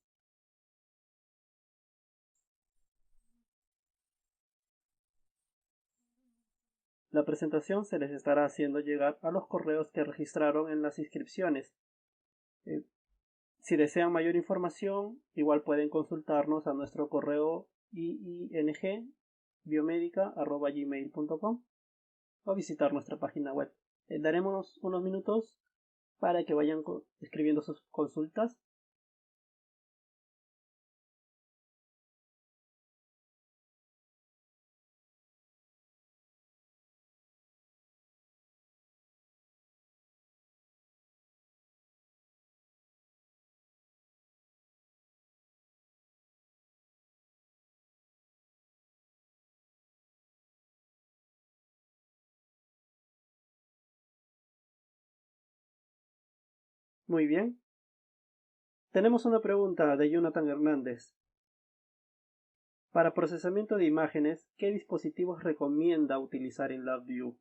La presentación se les estará haciendo llegar a los correos que registraron en las inscripciones. Si desean mayor información, igual pueden consultarnos a nuestro correo iingbiomedica@gmail.com o visitar nuestra página web. Daremos unos minutos para que vayan escribiendo sus consultas. Muy bien. Tenemos una pregunta de Jonathan Hernández. Para procesamiento de imágenes, ¿qué dispositivos recomienda utilizar en LabVIEW?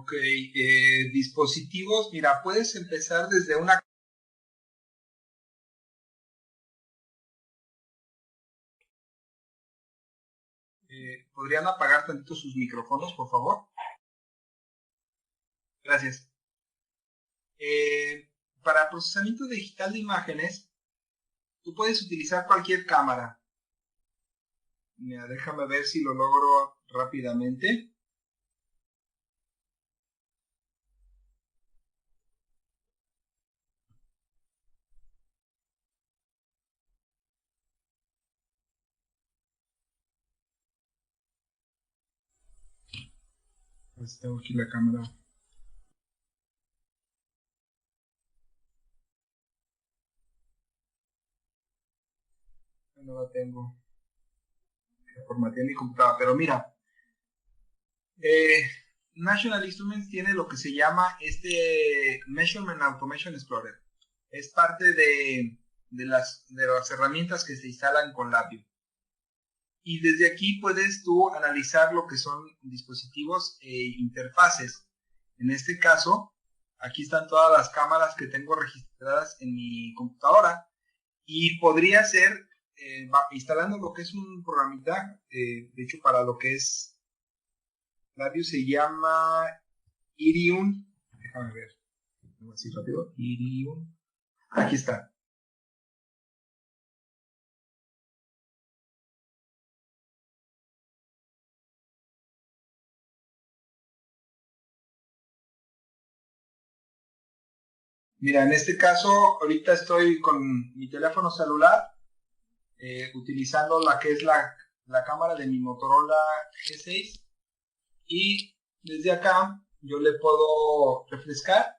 Ok, dispositivos, mira, puedes empezar desde una... ¿podrían apagar tantito sus micrófonos, por favor? Gracias. Para procesamiento digital de imágenes, tú puedes utilizar cualquier cámara. Mira, déjame ver si lo logro rápidamente. Pues tengo aquí la cámara. No la tengo. Formateé mi computadora, pero mira. National Instruments tiene lo que se llama Measurement Automation Explorer. Es parte de las herramientas que se instalan con LabVIEW. Y desde aquí puedes tú analizar lo que son dispositivos e interfaces. En este caso, aquí están todas las cámaras que tengo registradas en mi computadora y podría ser instalando lo que es un programita, de hecho para lo que es LabVIEW se llama Irium. Déjame ver, así rápido. Irium. Aquí está. Mira, en este caso, ahorita estoy con mi teléfono celular, utilizando la que es la cámara de mi Motorola G6, y desde acá yo le puedo refrescar.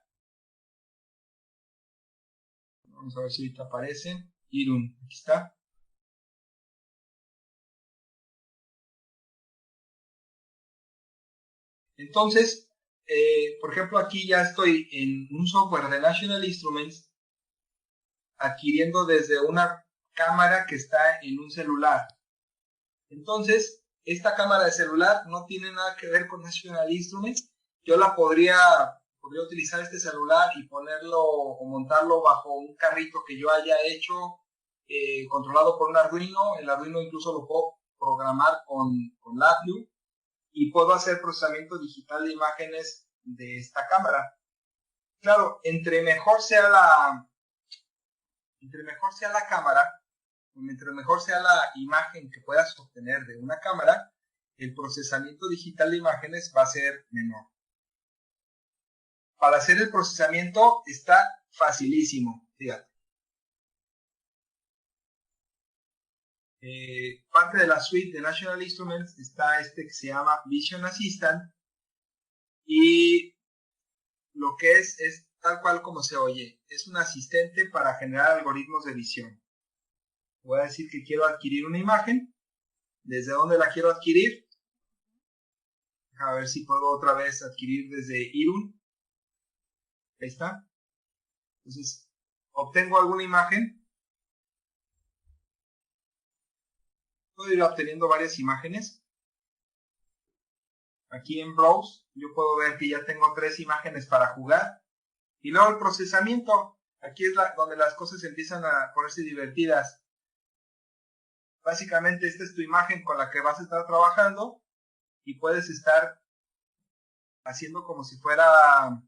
Vamos a ver si ahorita aparece. Irun, aquí está. Entonces, por ejemplo, aquí ya estoy en un software de National Instruments adquiriendo desde una cámara que está en un celular. Entonces, esta cámara de celular no tiene nada que ver con National Instruments. Yo podría utilizar este celular y ponerlo o montarlo bajo un carrito que yo haya hecho, controlado por un Arduino. El Arduino incluso lo puedo programar con LabVIEW y puedo hacer procesamiento digital de imágenes de esta cámara. Claro, entre mejor sea la cámara, mientras mejor sea la imagen que puedas obtener de una cámara, el procesamiento digital de imágenes va a ser menor. Para hacer el procesamiento está facilísimo, fíjate. Parte de la suite de National Instruments está que se llama Vision Assistant, y lo que es tal cual como se oye, es un asistente para generar algoritmos de visión. Voy a decir que quiero adquirir una imagen. ¿Desde dónde la quiero adquirir? A ver si puedo otra vez adquirir desde Irun. Ahí está. Entonces, obtengo alguna imagen. puedo ir obteniendo varias imágenes. Aquí en Browse yo puedo ver que ya tengo 3 imágenes para jugar. Y luego el procesamiento. Aquí es donde las cosas empiezan a ponerse divertidas. Básicamente esta es tu imagen con la que vas a estar trabajando y puedes estar haciendo como si fuera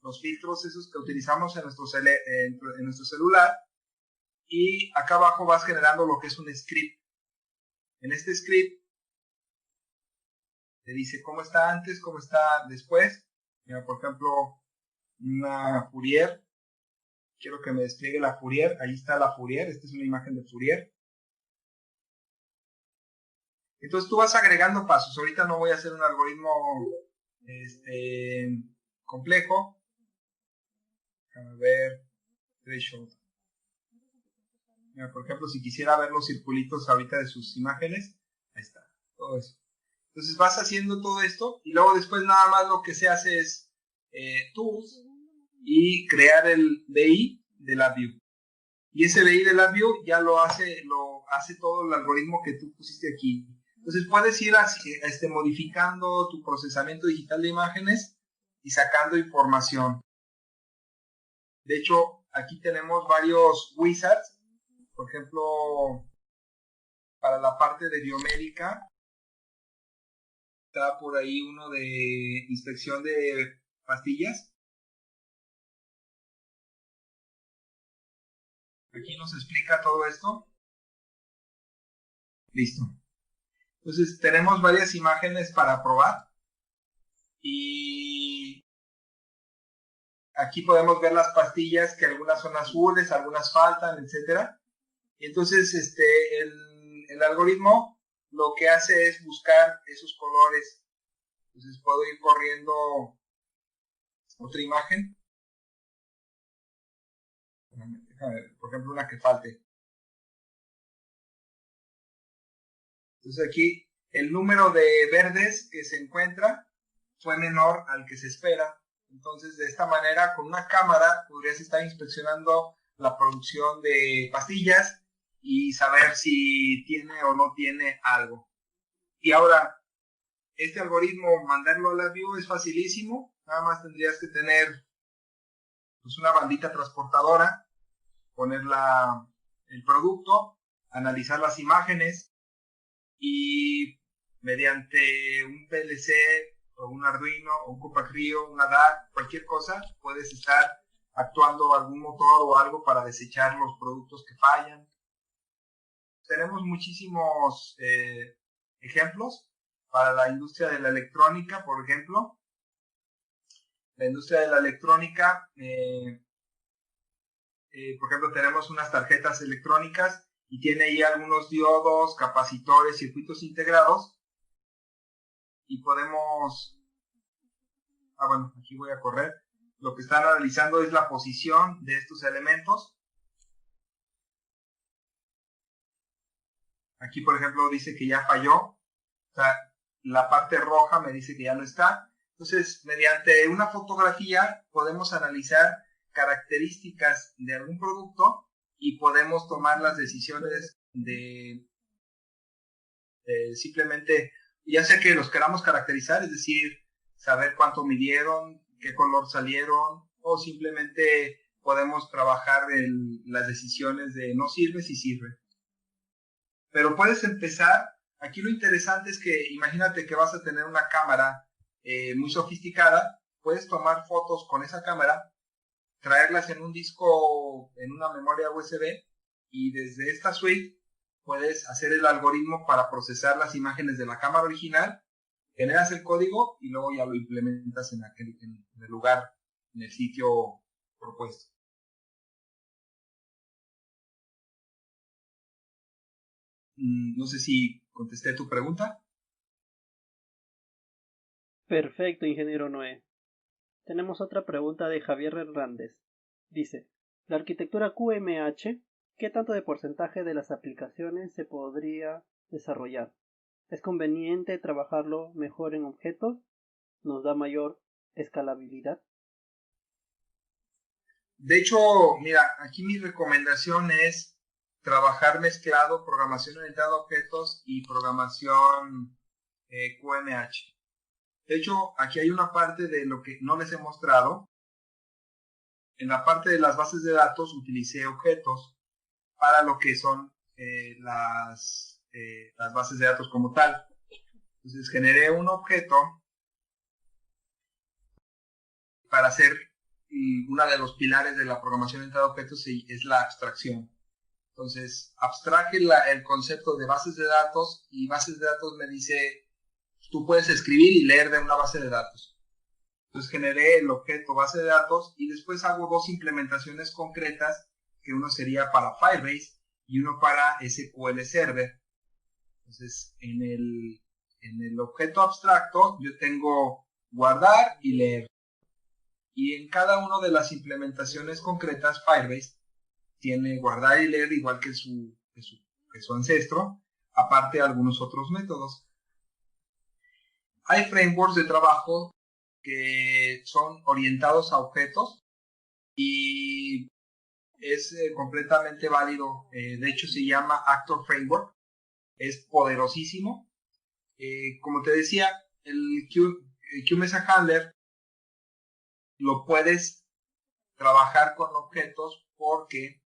los filtros esos que utilizamos en nuestro celular, y acá abajo vas generando lo que es un script. En este script te dice cómo está antes, cómo está después. Mira, por ejemplo, una Fourier. Quiero que me despliegue la Fourier. Ahí está la Fourier. Esta es una imagen de Fourier. Entonces tú vas agregando pasos. Ahorita no voy a hacer un algoritmo complejo. A ver, threshold. Mira, por ejemplo, si quisiera ver los circulitos ahorita de sus imágenes, ahí está, todo eso. Entonces vas haciendo todo esto y luego después nada más lo que se hace es Tools y crear el BI de LabVIEW. Y ese BI de LabVIEW ya lo hace todo el algoritmo que tú pusiste aquí. Entonces puedes ir modificando tu procesamiento digital de imágenes y sacando información. De hecho, aquí tenemos varios wizards. Por ejemplo, para la parte de biomédica, está por ahí uno de inspección de pastillas. Aquí nos explica todo esto. Listo. Entonces tenemos varias imágenes para probar. Y aquí podemos ver las pastillas, que algunas son azules, algunas faltan, etcétera. Entonces el algoritmo lo que hace es buscar esos colores. Entonces puedo ir corriendo otra imagen. Déjame ver, por ejemplo, una que falte. Entonces aquí el número de verdes que se encuentra fue menor al que se espera. Entonces de esta manera con una cámara podrías estar inspeccionando la producción de pastillas y saber si tiene o no tiene algo. Y ahora, este algoritmo, mandarlo a LabVIEW es facilísimo. Nada más tendrías que tener pues, una bandita transportadora, poner el producto, analizar las imágenes y mediante un PLC o un Arduino o un Compact Rio, una DAC, cualquier cosa, puedes estar actuando algún motor o algo para desechar los productos que fallan. Tenemos muchísimos ejemplos para la industria de la electrónica, por ejemplo. La industria de la electrónica, por ejemplo, tenemos unas tarjetas electrónicas y tiene ahí algunos diodos, capacitores, circuitos integrados. Y podemos... bueno, aquí voy a correr. Lo que están analizando es la posición de estos elementos. Aquí, por ejemplo, dice que ya falló. O sea, la parte roja me dice que ya no está. Entonces, mediante una fotografía podemos analizar características de algún producto y podemos tomar las decisiones de simplemente, ya sea que los queramos caracterizar, es decir, saber cuánto midieron, qué color salieron, o simplemente podemos trabajar las decisiones de no sirve, si sirve. Pero puedes empezar, aquí lo interesante es que imagínate que vas a tener una cámara muy sofisticada, puedes tomar fotos con esa cámara, traerlas en un disco, en una memoria USB, y desde esta suite puedes hacer el algoritmo para procesar las imágenes de la cámara original, generas el código y luego ya lo implementas en el lugar, en el sitio propuesto. No sé si contesté tu pregunta. Perfecto, ingeniero Noé. Tenemos otra pregunta de Javier Hernández. Dice, la arquitectura QMH, ¿qué tanto de porcentaje de las aplicaciones se podría desarrollar? ¿Es conveniente trabajarlo mejor en objetos? ¿Nos da mayor escalabilidad? De hecho, mira, aquí mi recomendación es trabajar mezclado programación orientada a objetos y programación QMH. De hecho, aquí hay una parte de lo que no les he mostrado. En la parte de las bases de datos utilicé objetos para lo que son las bases de datos como tal. Entonces generé un objeto para hacer uno de los pilares de la programación orientada a objetos es la abstracción. Entonces, abstraje el concepto de bases de datos y bases de datos me dice, tú puedes escribir y leer de una base de datos. Entonces generé el objeto base de datos y después hago dos implementaciones concretas, que uno sería para Firebase y uno para SQL Server. Entonces, en el objeto abstracto yo tengo guardar y leer. Y en cada una de las implementaciones concretas, Firebase tiene guardar y leer igual que su ancestro, aparte de algunos otros métodos. Hay frameworks de trabajo que son orientados a objetos y es completamente válido. De hecho, se llama Actor Framework. Es poderosísimo. Como te decía, el QMesa Handler lo puedes trabajar con objetos porque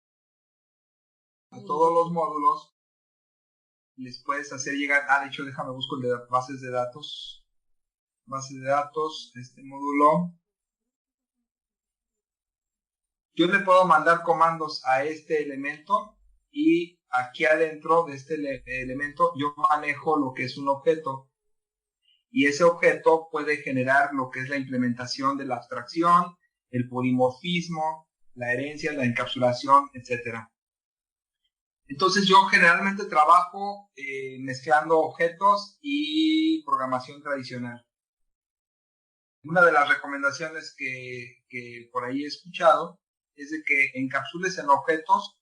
a todos los módulos les puedes hacer llegar. De hecho, déjame busco el de bases de datos. Base de datos, este módulo. Yo le puedo mandar comandos a este elemento y aquí adentro de este elemento yo manejo lo que es un objeto. Y ese objeto puede generar lo que es la implementación de la abstracción, el polimorfismo, la herencia, la encapsulación, etc. Entonces yo generalmente trabajo mezclando objetos y programación tradicional. Una de las recomendaciones que por ahí he escuchado es de que encapsules en objetos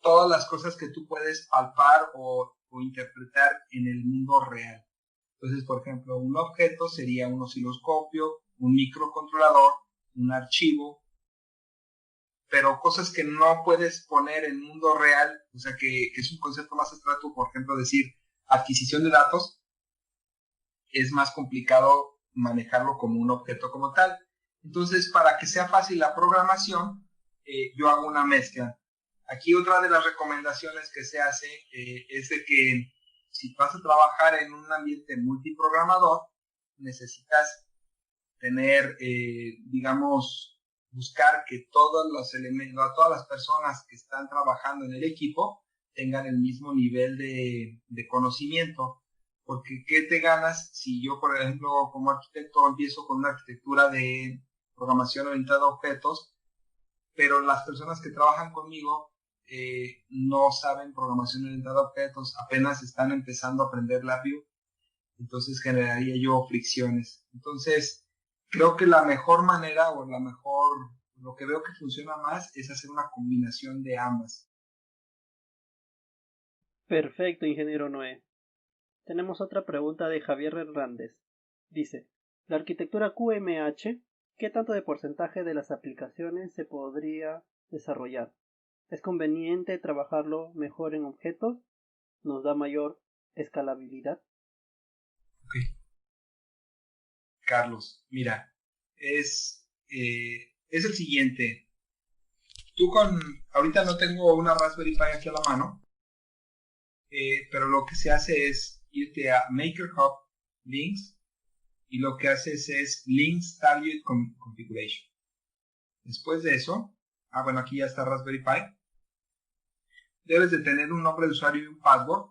todas las cosas que tú puedes palpar o interpretar en el mundo real. Entonces, por ejemplo, un objeto sería un osciloscopio, un microcontrolador, un archivo, pero cosas que no puedes poner en mundo real, o sea que es un concepto más abstracto, por ejemplo, decir adquisición de datos, es más complicado manejarlo como un objeto como tal. Entonces, para que sea fácil la programación, yo hago una mezcla. Aquí otra de las recomendaciones que se hace es de que si vas a trabajar en un ambiente multiprogramador, necesitas tener, digamos, buscar que todos los elementos, todas las personas que están trabajando en el equipo tengan el mismo nivel de conocimiento. Porque ¿qué te ganas si yo, por ejemplo, como arquitecto empiezo con una arquitectura de programación orientada a objetos, pero las personas que trabajan conmigo no saben programación orientada a objetos, apenas están empezando a aprender LabVIEW, entonces generaría yo fricciones. Entonces, creo que la mejor manera lo que veo que funciona más es hacer una combinación de ambas. Perfecto, ingeniero Noé. Tenemos otra pregunta de Javier Hernández. Dice, la arquitectura QMH, ¿qué tanto de porcentaje de las aplicaciones se podría desarrollar? ¿Es conveniente trabajarlo mejor en objetos? ¿Nos da mayor escalabilidad? Okay. Carlos, mira, es el siguiente. Ahorita no tengo una Raspberry Pi aquí a la mano, pero lo que se hace es irte a Maker Hub Links y lo que haces es Links Target Configuration. Después de eso, bueno, aquí ya está Raspberry Pi. Debes de tener un nombre de usuario y un password.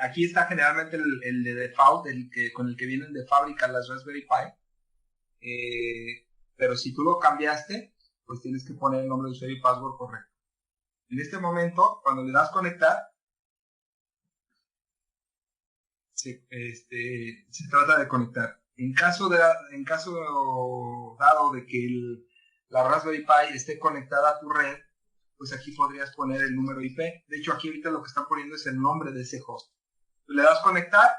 Aquí está generalmente el de default, con el que vienen de fábrica las Raspberry Pi. Pero si tú lo cambiaste, pues tienes que poner el nombre de usuario y password correcto. En este momento, cuando le das conectar, se trata de conectar. En caso dado de que la Raspberry Pi esté conectada a tu red, pues aquí podrías poner el número IP. De hecho, aquí ahorita lo que están poniendo es el nombre de ese host. Le das conectar,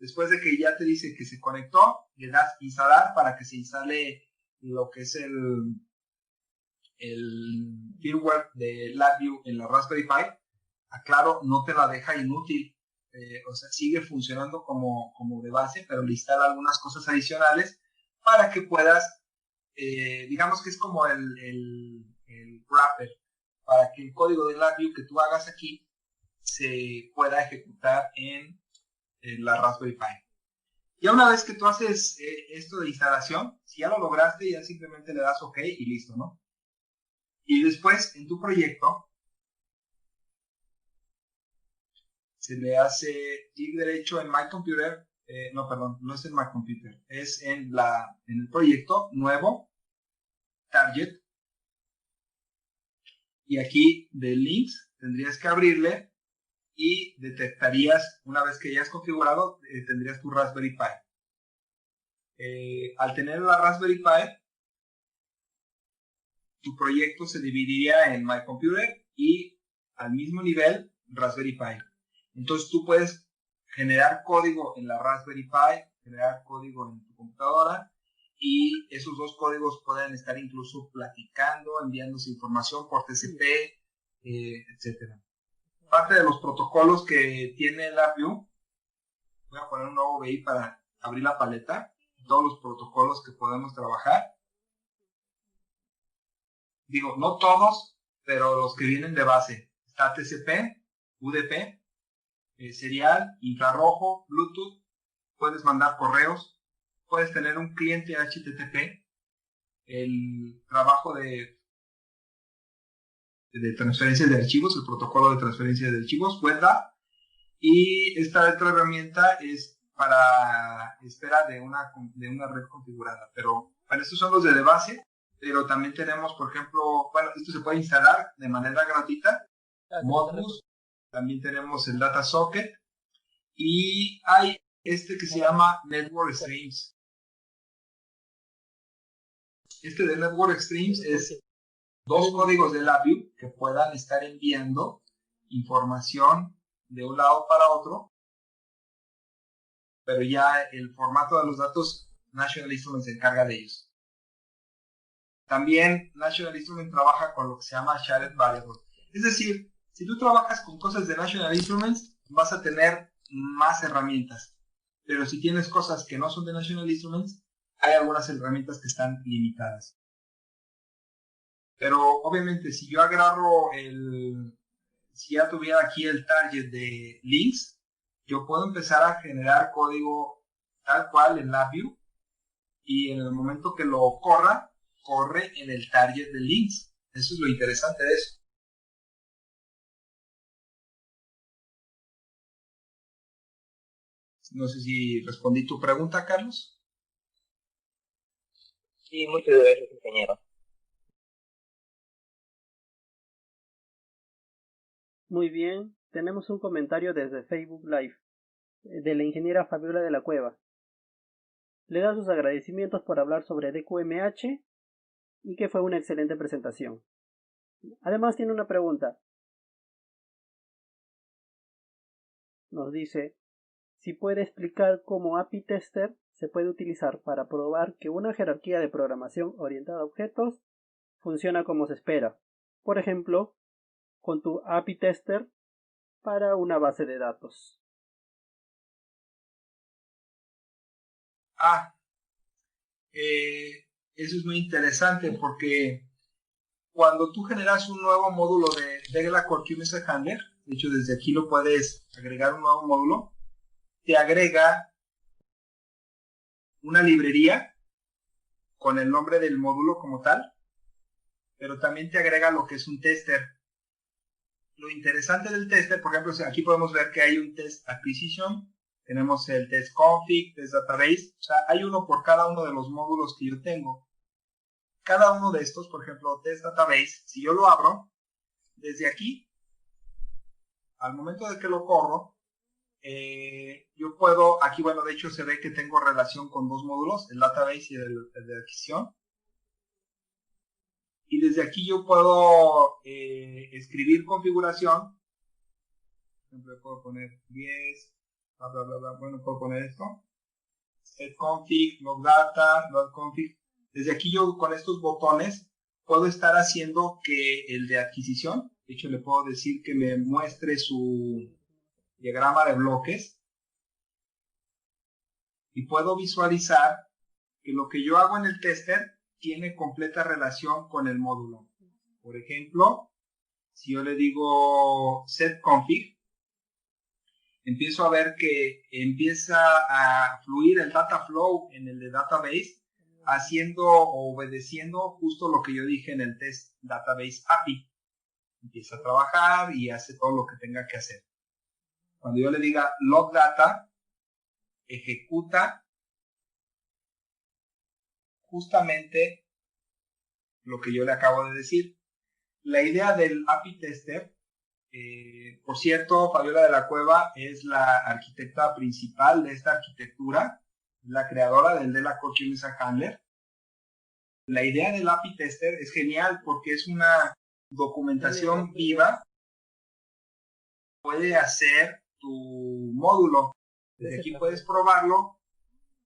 después de que ya te dice que se conectó, le das instalar para que se instale lo que es el el firmware de LabVIEW en la Raspberry Pi, aclaro, no te la deja inútil. O sea, sigue funcionando como de base, pero le instala algunas cosas adicionales para que puedas, digamos que es como el wrapper, para que el código de LabVIEW que tú hagas aquí se pueda ejecutar en la Raspberry Pi. Ya una vez que tú haces esto de instalación, si ya lo lograste, ya simplemente le das OK y listo, ¿no? Y después, en tu proyecto, se le hace clic derecho en My Computer, no, perdón, no es en My Computer, es en el proyecto nuevo, Target, y aquí de Links tendrías que abrirle y detectarías, una vez que ya has configurado, tendrías tu Raspberry Pi. Al tener la Raspberry Pi, tu proyecto se dividiría en My Computer y al mismo nivel Raspberry Pi. Entonces tú puedes generar código en la Raspberry Pi, generar código en tu computadora, y esos dos códigos pueden estar incluso platicando, enviándose información por TCP, etcétera. Parte de los protocolos que tiene LabVIEW, voy a poner un nuevo BI para abrir la paleta, todos los protocolos que podemos trabajar. Digo, no todos, pero los que vienen de base. Está TCP, UDP, serial, infrarrojo, Bluetooth, puedes mandar correos, puedes tener un cliente HTTP, el trabajo de transferencia de archivos, el protocolo de transferencia de archivos, WebDAV, y esta otra herramienta es para espera de una red configurada. Pero bueno, estos son los de base, pero también tenemos, por ejemplo, bueno, esto se puede instalar de manera gratuita, Modbus, también tenemos el Data Socket, y hay este que se llama Network Streams. Este de Network Streams es dos códigos de LabVIEW que puedan estar enviando información de un lado para otro, pero ya el formato de los datos National Instruments se encarga de ellos. También National Instruments trabaja con lo que se llama Shared Variable. Es decir, si tú trabajas con cosas de National Instruments, vas a tener más herramientas. Pero si tienes cosas que no son de National Instruments, hay algunas herramientas que están limitadas. Pero obviamente si yo agarro si ya tuviera aquí el target de links, yo puedo empezar a generar código tal cual en LabVIEW, y en el momento que lo corre en el target de links. Eso es lo interesante de eso. No sé si respondí tu pregunta, Carlos. Sí, muchas gracias, ingeniero. Muy bien, tenemos un comentario desde Facebook Live de la ingeniera Fabiola de la Cueva. Le da sus agradecimientos por hablar sobre DQMH y que fue una excelente presentación. Además tiene una pregunta. Nos dice si puede explicar cómo API Tester se puede utilizar para probar que una jerarquía de programación orientada a objetos funciona como se espera. Por ejemplo, con tu API Tester para una base de datos. Eso es muy interesante porque cuando tú generas un nuevo módulo de Tegla Core Message Handler, de hecho desde aquí lo puedes agregar un nuevo módulo, te agrega una librería con el nombre del módulo como tal, pero también te agrega lo que es un tester. Lo interesante del tester, por ejemplo, aquí podemos ver que hay un test acquisition, tenemos el test config, test database, o sea, hay uno por cada uno de los módulos que yo tengo. Cada uno de estos, por ejemplo, test database, si yo lo abro, desde aquí, al momento de que lo corro, yo puedo, aquí bueno, de hecho se ve que tengo relación con dos módulos, el database y el de adquisición. Y desde aquí yo puedo escribir configuración. Por ejemplo, puedo poner 10, bla, bla, bla, bla. Bueno, puedo poner esto. Set config, log data, log config. Desde aquí yo con estos botones puedo estar haciendo que el de adquisición, de hecho le puedo decir que me muestre su diagrama de bloques y puedo visualizar que lo que yo hago en el tester tiene completa relación con el módulo. Por ejemplo, si yo le digo set config, empiezo a ver que empieza a fluir el data flow en el de database, haciendo o obedeciendo justo lo que yo dije en el test database API. Empieza a trabajar y hace todo lo que tenga que hacer. Cuando yo le diga log data, ejecuta justamente lo que yo le acabo de decir. La idea del API Tester, por cierto, Fabiola de la Cueva es la arquitecta principal de esta arquitectura, la creadora del Dela Core Queue Message Handler. La idea del API Tester es genial porque es una documentación viva. Puede hacer tu módulo. Desde aquí puedes probarlo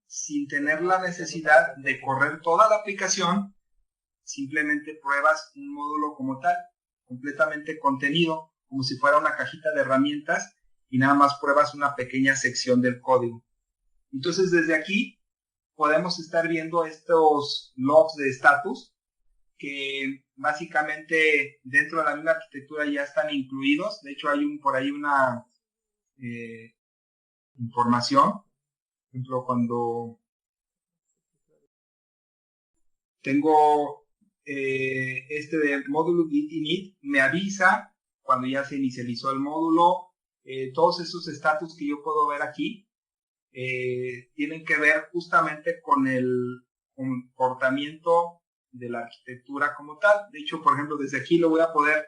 sin tener la necesidad de correr toda la aplicación. Simplemente pruebas un módulo como tal, completamente contenido, como si fuera una cajita de herramientas y nada más pruebas una pequeña sección del código. Entonces desde aquí podemos estar viendo estos logs de status que básicamente dentro de la misma arquitectura ya están incluidos. De hecho hay por ahí una información. Por ejemplo, cuando tengo este de módulo git init, me avisa cuando ya se inicializó el módulo. Todos esos estatus que yo puedo ver aquí tienen que ver justamente con el comportamiento de la arquitectura como tal. De hecho, por ejemplo, desde aquí lo voy a poder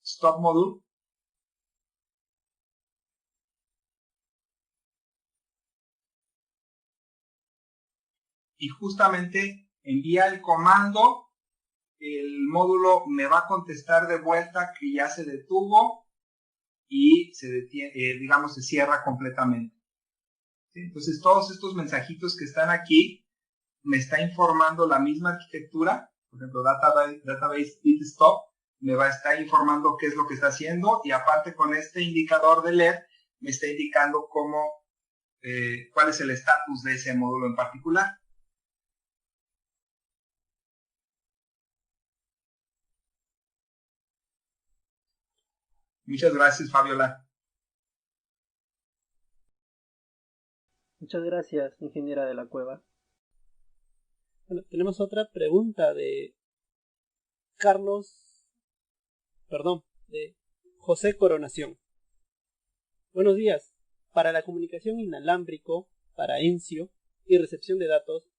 stop module. Y justamente envía el comando, el módulo me va a contestar de vuelta que ya se detuvo y se detiene, digamos, se cierra completamente. ¿Sí? Entonces, todos estos mensajitos que están aquí me está informando la misma arquitectura. Por ejemplo, database git stop me va a estar informando qué es lo que está haciendo y aparte con este indicador de LED me está indicando cuál es el estatus de ese módulo en particular. Muchas gracias, Fabiola. Muchas gracias, ingeniera de la Cueva. Bueno, tenemos otra pregunta de de José Coronación. Buenos días. Para la comunicación inalámbrico, para ENCIO y recepción de datos,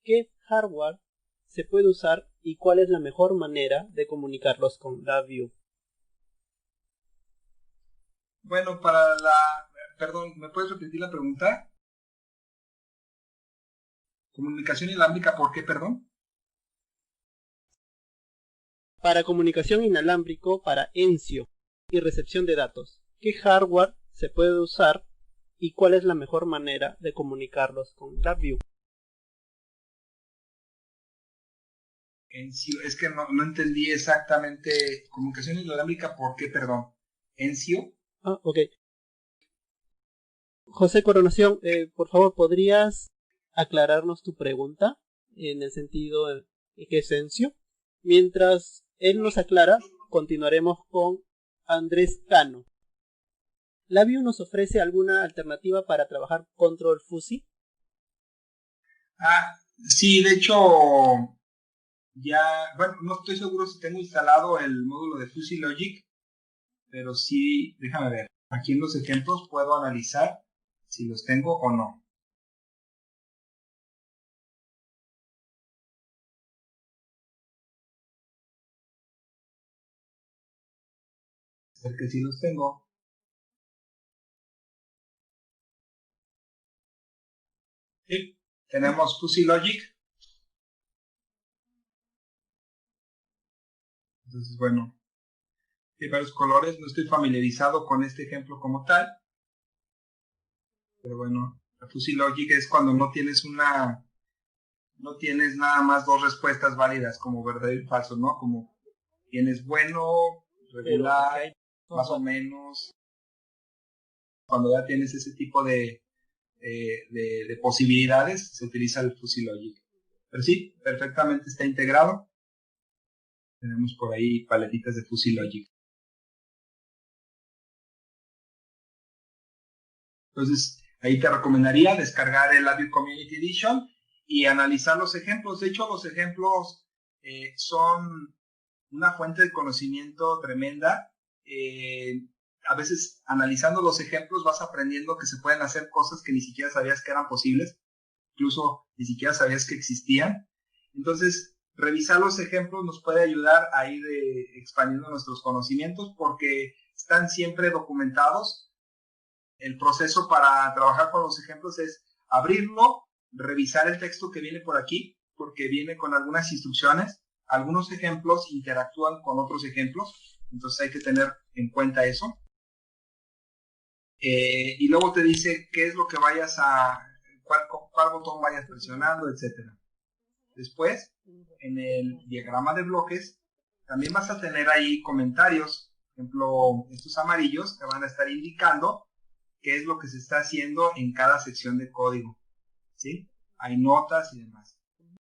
¿qué hardware se puede usar y cuál es la mejor manera de comunicarlos con LabVIEW? Bueno, perdón, ¿me puedes repetir la pregunta? Comunicación inalámbrica, ¿por qué, perdón? Para comunicación inalámbrico, para ENCIO y recepción de datos, ¿qué hardware se puede usar y cuál es la mejor manera de comunicarlos con LabVIEW? ENCIO, es que no entendí exactamente. Comunicación inalámbrica, ¿por qué, perdón? ¿ENCIO? Ah, ok. José Coronación, por favor, ¿podrías aclararnos tu pregunta en el sentido de qué es ENCIO? Mientras él nos aclara, continuaremos con Andrés Cano. ¿LabVIEW nos ofrece alguna alternativa para trabajar Control Fuzzy? Sí, de hecho, ya, bueno, no estoy seguro si tengo instalado el módulo de Fuzzy Logic, pero sí, déjame ver. Aquí en los ejemplos puedo analizar si los tengo o no. Ver que sí los tengo. Sí, tenemos Fuzzy Logic. Entonces, bueno, hay varios colores. No estoy familiarizado con este ejemplo como tal. Pero bueno, la Fuzzy Logic es cuando no tienes una no tienes nada más dos respuestas válidas como verdadero y falso, ¿no? Como tienes bueno, regular, más o menos. Cuando ya tienes ese tipo de posibilidades, se utiliza el Fuzzy Logic. Pero sí, perfectamente está integrado. Tenemos por ahí paletitas de Fuzzy Logic. Entonces, ahí te recomendaría descargar el LabVIEW Community Edition y analizar los ejemplos. De hecho, los ejemplos son una fuente de conocimiento tremenda. A veces, analizando los ejemplos, vas aprendiendo que se pueden hacer cosas que ni siquiera sabías que eran posibles, incluso ni siquiera sabías que existían. Entonces, revisar los ejemplos nos puede ayudar a ir expandiendo nuestros conocimientos porque están siempre documentados. El proceso para trabajar con los ejemplos es abrirlo, revisar el texto que viene por aquí, porque viene con algunas instrucciones. Algunos ejemplos interactúan con otros ejemplos, entonces hay que tener en cuenta eso. Y luego te dice qué es lo que vayas cuál botón vayas presionando, etcétera. Después, en el diagrama de bloques, también vas a tener ahí comentarios. Por ejemplo, estos amarillos te van a estar indicando qué es lo que se está haciendo en cada sección de código, ¿sí? Hay notas y demás.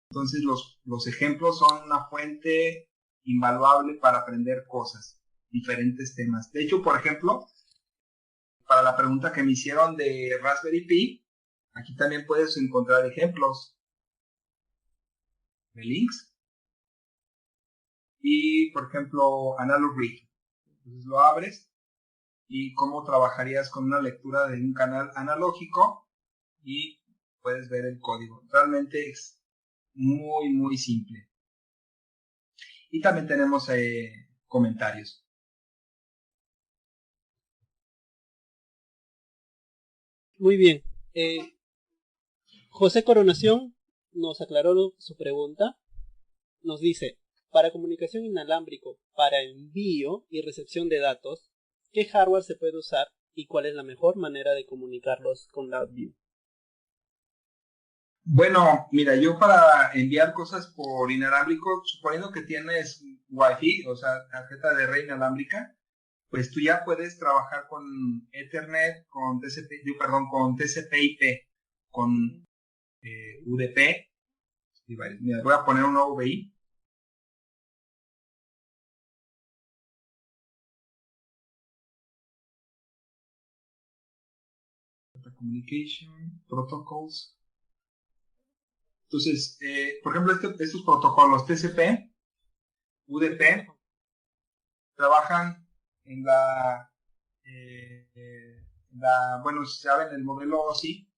Entonces, los ejemplos son una fuente invaluable para aprender cosas, diferentes temas. De hecho, por ejemplo, para la pregunta que me hicieron de Raspberry Pi, aquí también puedes encontrar ejemplos de links. Y, por ejemplo, Analog Read. Entonces lo abres y cómo trabajarías con una lectura de un canal analógico y puedes ver el código. Realmente es muy, muy simple. Y también tenemos comentarios. Muy bien. José Coronación nos aclaró su pregunta. Nos dice, para comunicación inalámbrico, para envío y recepción de datos, ¿qué hardware se puede usar y cuál es la mejor manera de comunicarlos con LabVIEW? Bueno, mira, yo para enviar cosas por inalámbrico, suponiendo que tienes Wi-Fi, o sea, tarjeta de red inalámbrica, pues tú ya puedes trabajar con Ethernet, con TCP/IP, con UDP. Mira, voy a poner un nuevo VI. Communication Protocols. Entonces, por ejemplo, estos protocolos TCP, UDP, trabajan en bueno, si saben, el modelo OSI.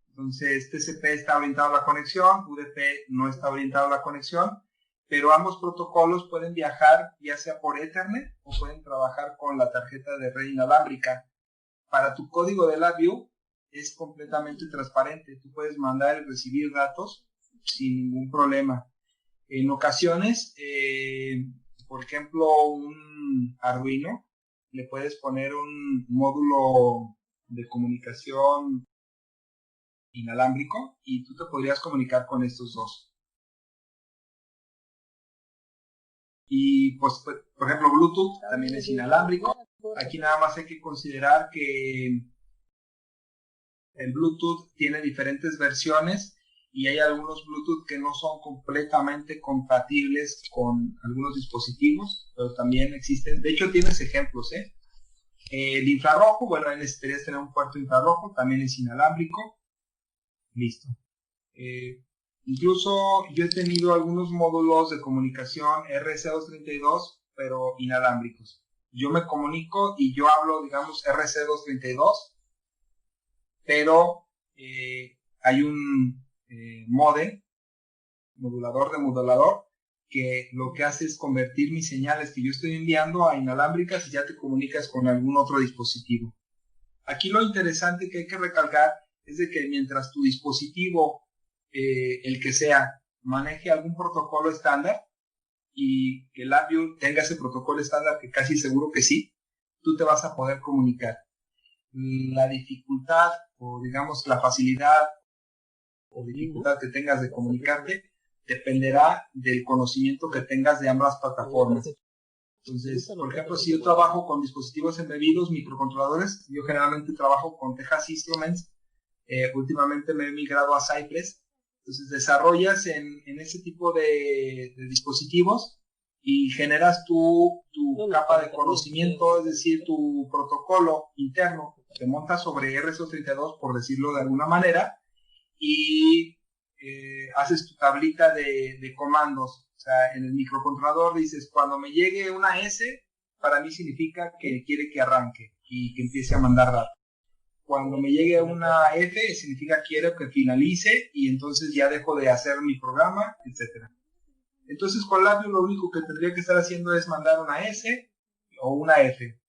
Entonces, TCP está orientado a la conexión, UDP no está orientado a la conexión, pero ambos protocolos pueden viajar ya sea por Ethernet o pueden trabajar con la tarjeta de red inalámbrica. Para tu código de LabVIEW es completamente transparente. Tú puedes mandar y recibir datos sin ningún problema. En ocasiones, por ejemplo, un Arduino, le puedes poner un módulo de comunicación inalámbrico y tú te podrías comunicar con estos dos. Y pues, por ejemplo, Bluetooth también es inalámbrico. Aquí nada más hay que considerar que el Bluetooth tiene diferentes versiones y hay algunos Bluetooth que no son completamente compatibles con algunos dispositivos, pero también existen. De hecho, tienes ejemplos, ¿eh? El infrarrojo, bueno, necesitarías tener un puerto infrarrojo, también es inalámbrico. Listo. Incluso yo he tenido algunos módulos de comunicación RC232, pero inalámbricos. Yo me comunico y yo hablo, digamos, RC232, pero hay un modulador de modulador, que lo que hace es convertir mis señales que yo estoy enviando a inalámbricas y ya te comunicas con algún otro dispositivo. Aquí lo interesante que hay que recalcar es de que mientras tu dispositivo, el que sea, maneje algún protocolo estándar y que LabVIEW tenga ese protocolo estándar, que casi seguro que sí, tú te vas a poder comunicar. La dificultad o digamos la facilidad o dificultad que tengas de comunicarte dependerá del conocimiento que tengas de ambas plataformas. Entonces, por ejemplo, si yo trabajo con dispositivos embebidos, microcontroladores, yo generalmente trabajo con Texas Instruments, últimamente me he migrado a Cypress. Entonces desarrollas en ese tipo de dispositivos y generas tu capa de conocimiento, es decir, tu protocolo interno, te montas sobre RSO32, por decirlo de alguna manera, y haces tu tablita de comandos. O sea, en el microcontrolador dices, cuando me llegue una S, para mí significa que quiere que arranque y que empiece a mandar datos. Cuando me llegue una F, significa quiero que finalice y entonces ya dejo de hacer mi programa, etc. Entonces con LabVIEW lo único que tendría que estar haciendo es mandar una S o una F.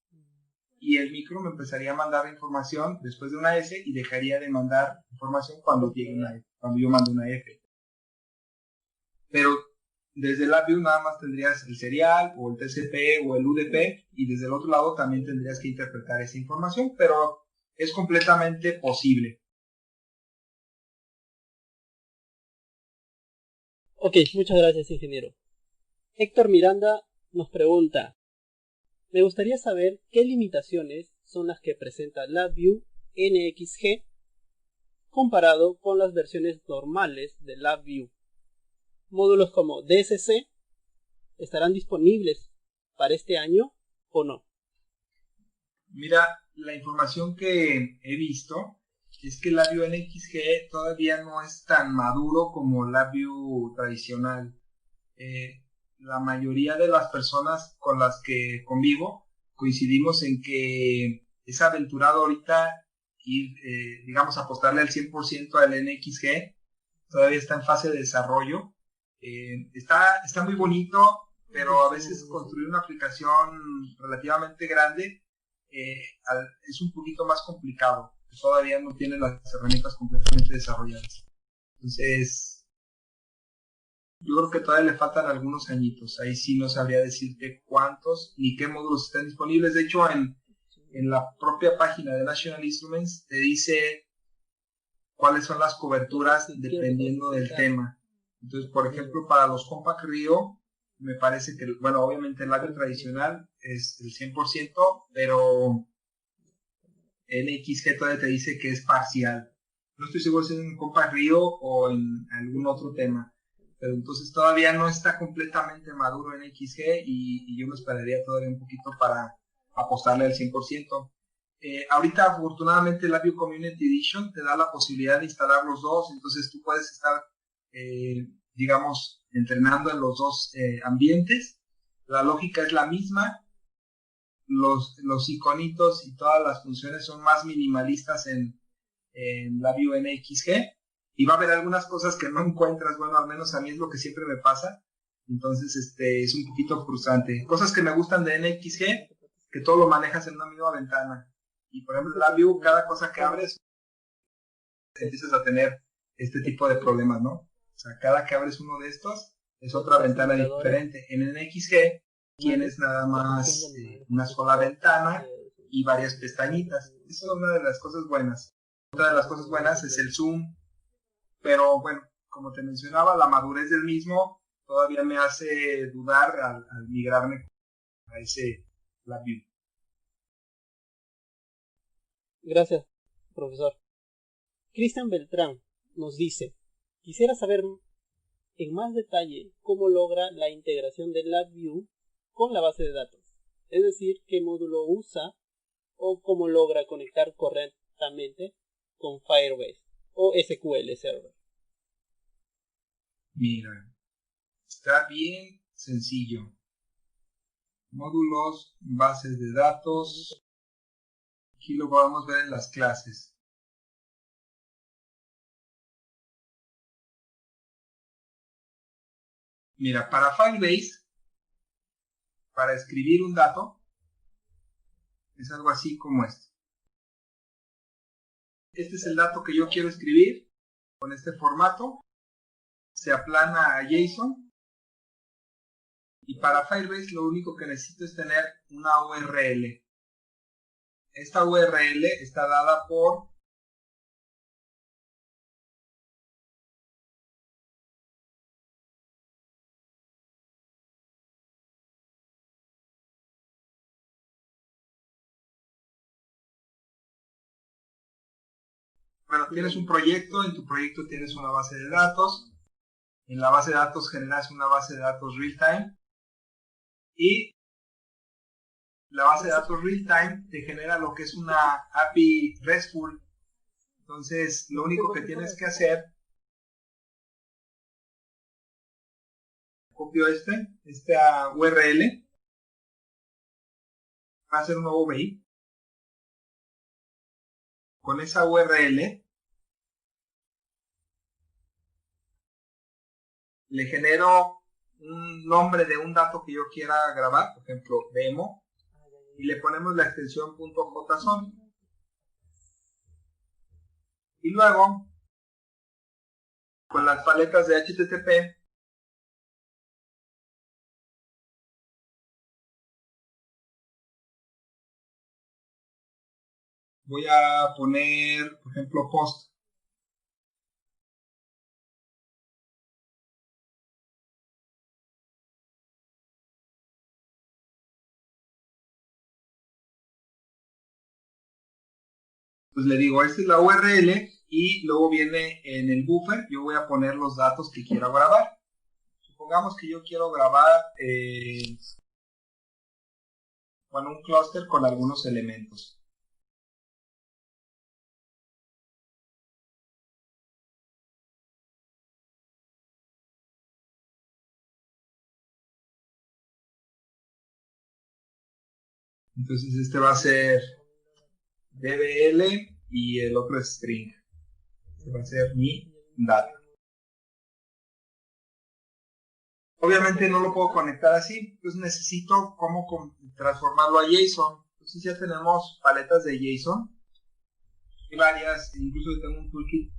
Y el micro me empezaría a mandar información después de una S y dejaría de mandar información cuando llegue una F, cuando yo mando una F. Pero desde LabVIEW nada más tendrías el serial o el TCP o el UDP y desde el otro lado también tendrías que interpretar esa información, pero es completamente posible. Ok, muchas gracias, ingeniero. Héctor Miranda nos pregunta, me gustaría saber qué limitaciones son las que presenta LabVIEW NXG comparado con las versiones normales de LabVIEW. Módulos como DSC estarán disponibles para este año o no. Mira, la información que he visto es que LabVIEW NXG todavía no es tan maduro como LabVIEW tradicional. La mayoría de las personas con las que convivo coincidimos en que es aventurado ahorita ir, digamos, apostarle al 100% al NXG. Todavía está en fase de desarrollo. Está muy bonito, pero a veces construir una aplicación relativamente grande es un poquito más complicado. Todavía no tiene las herramientas completamente desarrolladas. Entonces, yo creo que todavía le faltan algunos añitos. Ahí sí no sabría decirte cuántos ni qué módulos están disponibles. De hecho, en la propia página de National Instruments te dice cuáles son las coberturas dependiendo del tema. Entonces, por ejemplo, para los Compact Rio, me parece que, bueno, obviamente el LabVIEW tradicional es el 100%, pero NXG todavía te dice que es parcial. No estoy seguro si es en Compact Rio o en algún otro tema. Pero entonces todavía no está completamente maduro en XG y yo me esperaría todavía un poquito para apostarle al 100%. Ahorita afortunadamente el LabVIEW Community Edition te da la posibilidad de instalar los dos, entonces tú puedes estar, digamos, entrenando en los dos ambientes. La lógica es la misma, los iconitos y todas las funciones son más minimalistas en LabVIEW NXG. Y va a haber algunas cosas que no encuentras, bueno, al menos a mí es lo que siempre me pasa, entonces es un poquito frustrante. Cosas que me gustan de NXG, que todo lo manejas en una misma ventana. Y por ejemplo, LabVIEW, cada cosa que abres, empiezas a tener este tipo de problemas, ¿no? O sea, cada que abres uno de estos, es otra ventana diferente. En NXG tienes nada más una sola ventana y varias pestañitas. Esa es una de las cosas buenas. Otra de las cosas buenas es el zoom. Pero bueno, como te mencionaba, la madurez del mismo todavía me hace dudar al migrarme a ese LabVIEW. Gracias, profesor. Cristian Beltrán nos dice, quisiera saber en más detalle cómo logra la integración de LabVIEW con la base de datos. Es decir, qué módulo usa o cómo logra conectar correctamente con Firebase o SQL Server. Mira, está bien sencillo. Módulos, bases de datos. Aquí lo podemos ver en las clases. Mira, para Firebase, para escribir un dato, es algo así como esto. Este es el dato que yo quiero escribir con este formato. Se aplana a JSON. Y para Firebase lo único que necesito es tener una URL. Esta URL está dada por Bueno, tienes un proyecto, en tu proyecto tienes una base de datos, en la base de datos generas una base de datos real-time y la base de datos real-time te genera lo que es una API RESTful. Entonces, lo único que tienes que hacer, copio esta URL, va a ser un nuevo BI. Con esa URL le genero un nombre de un dato que yo quiera grabar, por ejemplo, demo, y le ponemos la extensión .json. Y luego, con las paletas de HTTP, voy a poner, por ejemplo, post. Pues le digo, esta es la URL y luego viene en el buffer, yo voy a poner los datos que quiero grabar. Supongamos que yo quiero grabar, un clúster con algunos elementos. Entonces este va a ser DBL y el otro es string. Este va a ser mi data. Obviamente no lo puedo conectar así, entonces necesito cómo transformarlo a JSON. Entonces ya tenemos paletas de JSON. Hay varias, incluso tengo un toolkit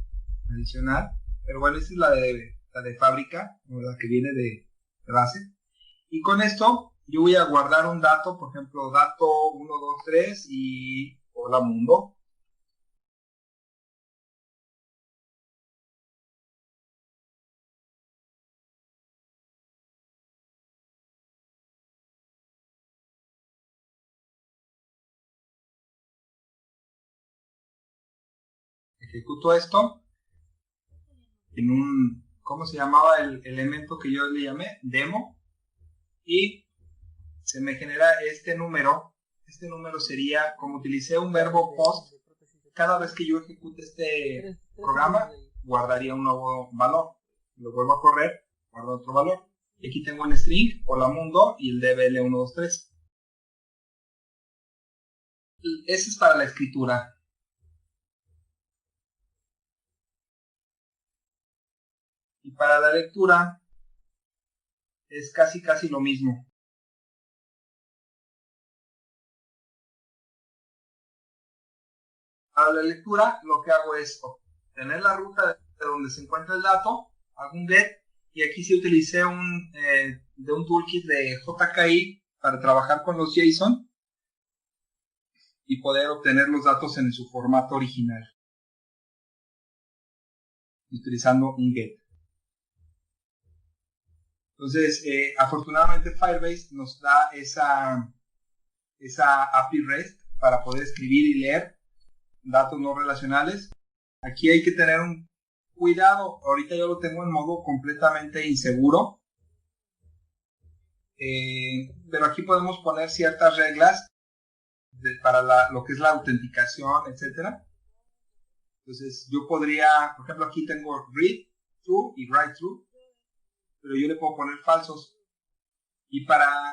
adicional. Pero bueno, esta es la de fábrica, la que viene de base. Y con esto yo voy a guardar un dato, por ejemplo, dato 123 y hola mundo. Ejecuto esto en un, ¿cómo se llamaba el elemento que yo le llamé? Demo. Y se me genera este número. Este número sería, como utilicé un verbo post, cada vez que yo ejecute este programa, guardaría un nuevo valor. Lo vuelvo a correr, guardo otro valor. Y aquí tengo un string, hola mundo, y el dbl123. Ese es para la escritura. Y para la lectura es casi lo mismo. Para la lectura lo que hago es obtener la ruta de donde se encuentra el dato, hago un get, y aquí sí utilicé de un toolkit de JKI para trabajar con los JSON y poder obtener los datos en su formato original, utilizando un get. Entonces, afortunadamente Firebase nos da esa API REST para poder escribir y leer datos no relacionales. Aquí hay que tener un cuidado. Ahorita yo lo tengo en modo completamente inseguro. Pero aquí podemos poner ciertas reglas para lo que es la autenticación, etcétera. Entonces yo podría, por ejemplo, aquí tengo read true y write true, pero yo le puedo poner falsos. Y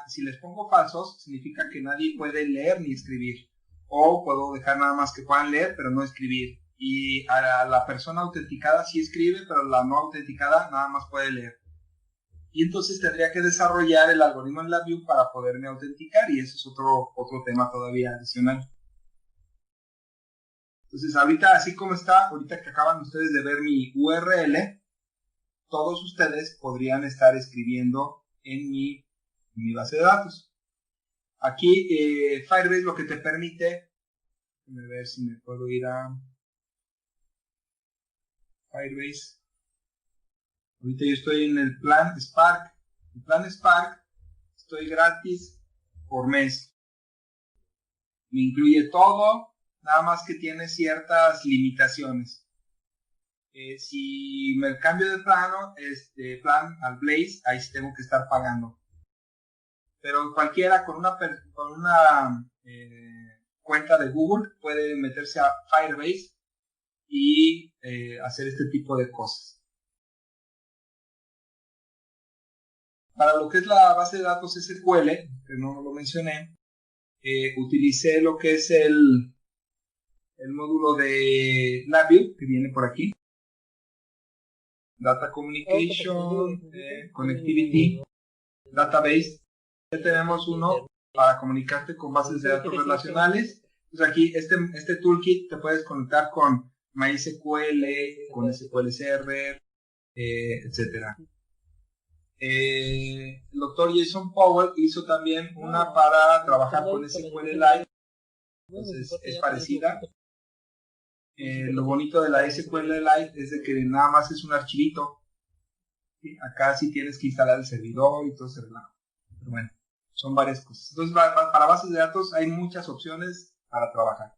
si les pongo falsos, significa que nadie puede leer ni escribir. O puedo dejar nada más que puedan leer, pero no escribir. Y a la persona autenticada sí escribe, pero la no autenticada nada más puede leer. Y entonces tendría que desarrollar el algoritmo en LabVIEW para poderme autenticar, y ese es otro tema todavía adicional. Entonces ahorita, así como está, ahorita que acaban ustedes de ver mi URL, todos ustedes podrían estar escribiendo en mi base de datos. Aquí Firebase lo que te permite, déjame ver si me puedo ir a Firebase. Ahorita yo estoy en el plan Spark. El plan Spark estoy gratis por mes. Me incluye todo, nada más que tiene ciertas limitaciones. Si me cambio de plano, plan al Blaze, ahí sí tengo que estar pagando. Pero cualquiera con una cuenta de Google puede meterse a Firebase y hacer este tipo de cosas. Para lo que es la base de datos SQL, que no lo mencioné, utilicé lo que es el módulo de LabVIEW, que viene por aquí. Data Communication, Connectivity, Database. Ya tenemos uno para comunicarte con bases de datos relacionales. Entonces aquí este toolkit te puedes conectar con MySQL, con SQL Server, etcétera. El doctor Jason Powell hizo también una para trabajar con SQLite. Entonces es parecida. Lo bonito de la SQLite es de que nada más es un archivito. ¿Sí? Acá sí tienes que instalar el servidor y todo ese relajo. Pero bueno, son varias cosas. Entonces para bases de datos hay muchas opciones para trabajar.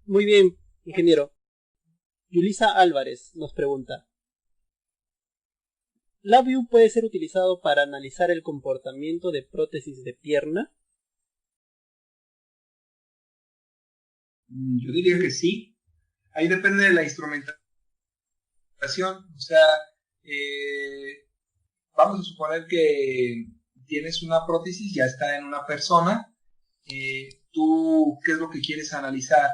Muy bien, ingeniero. Yulisa Álvarez nos pregunta: ¿LabVIEW puede ser utilizado para analizar el comportamiento de prótesis de pierna? Yo diría que sí. Ahí depende de la instrumentación. O sea, vamos a suponer que tienes una prótesis, ya está en una persona. ¿Tú qué es lo que quieres analizar?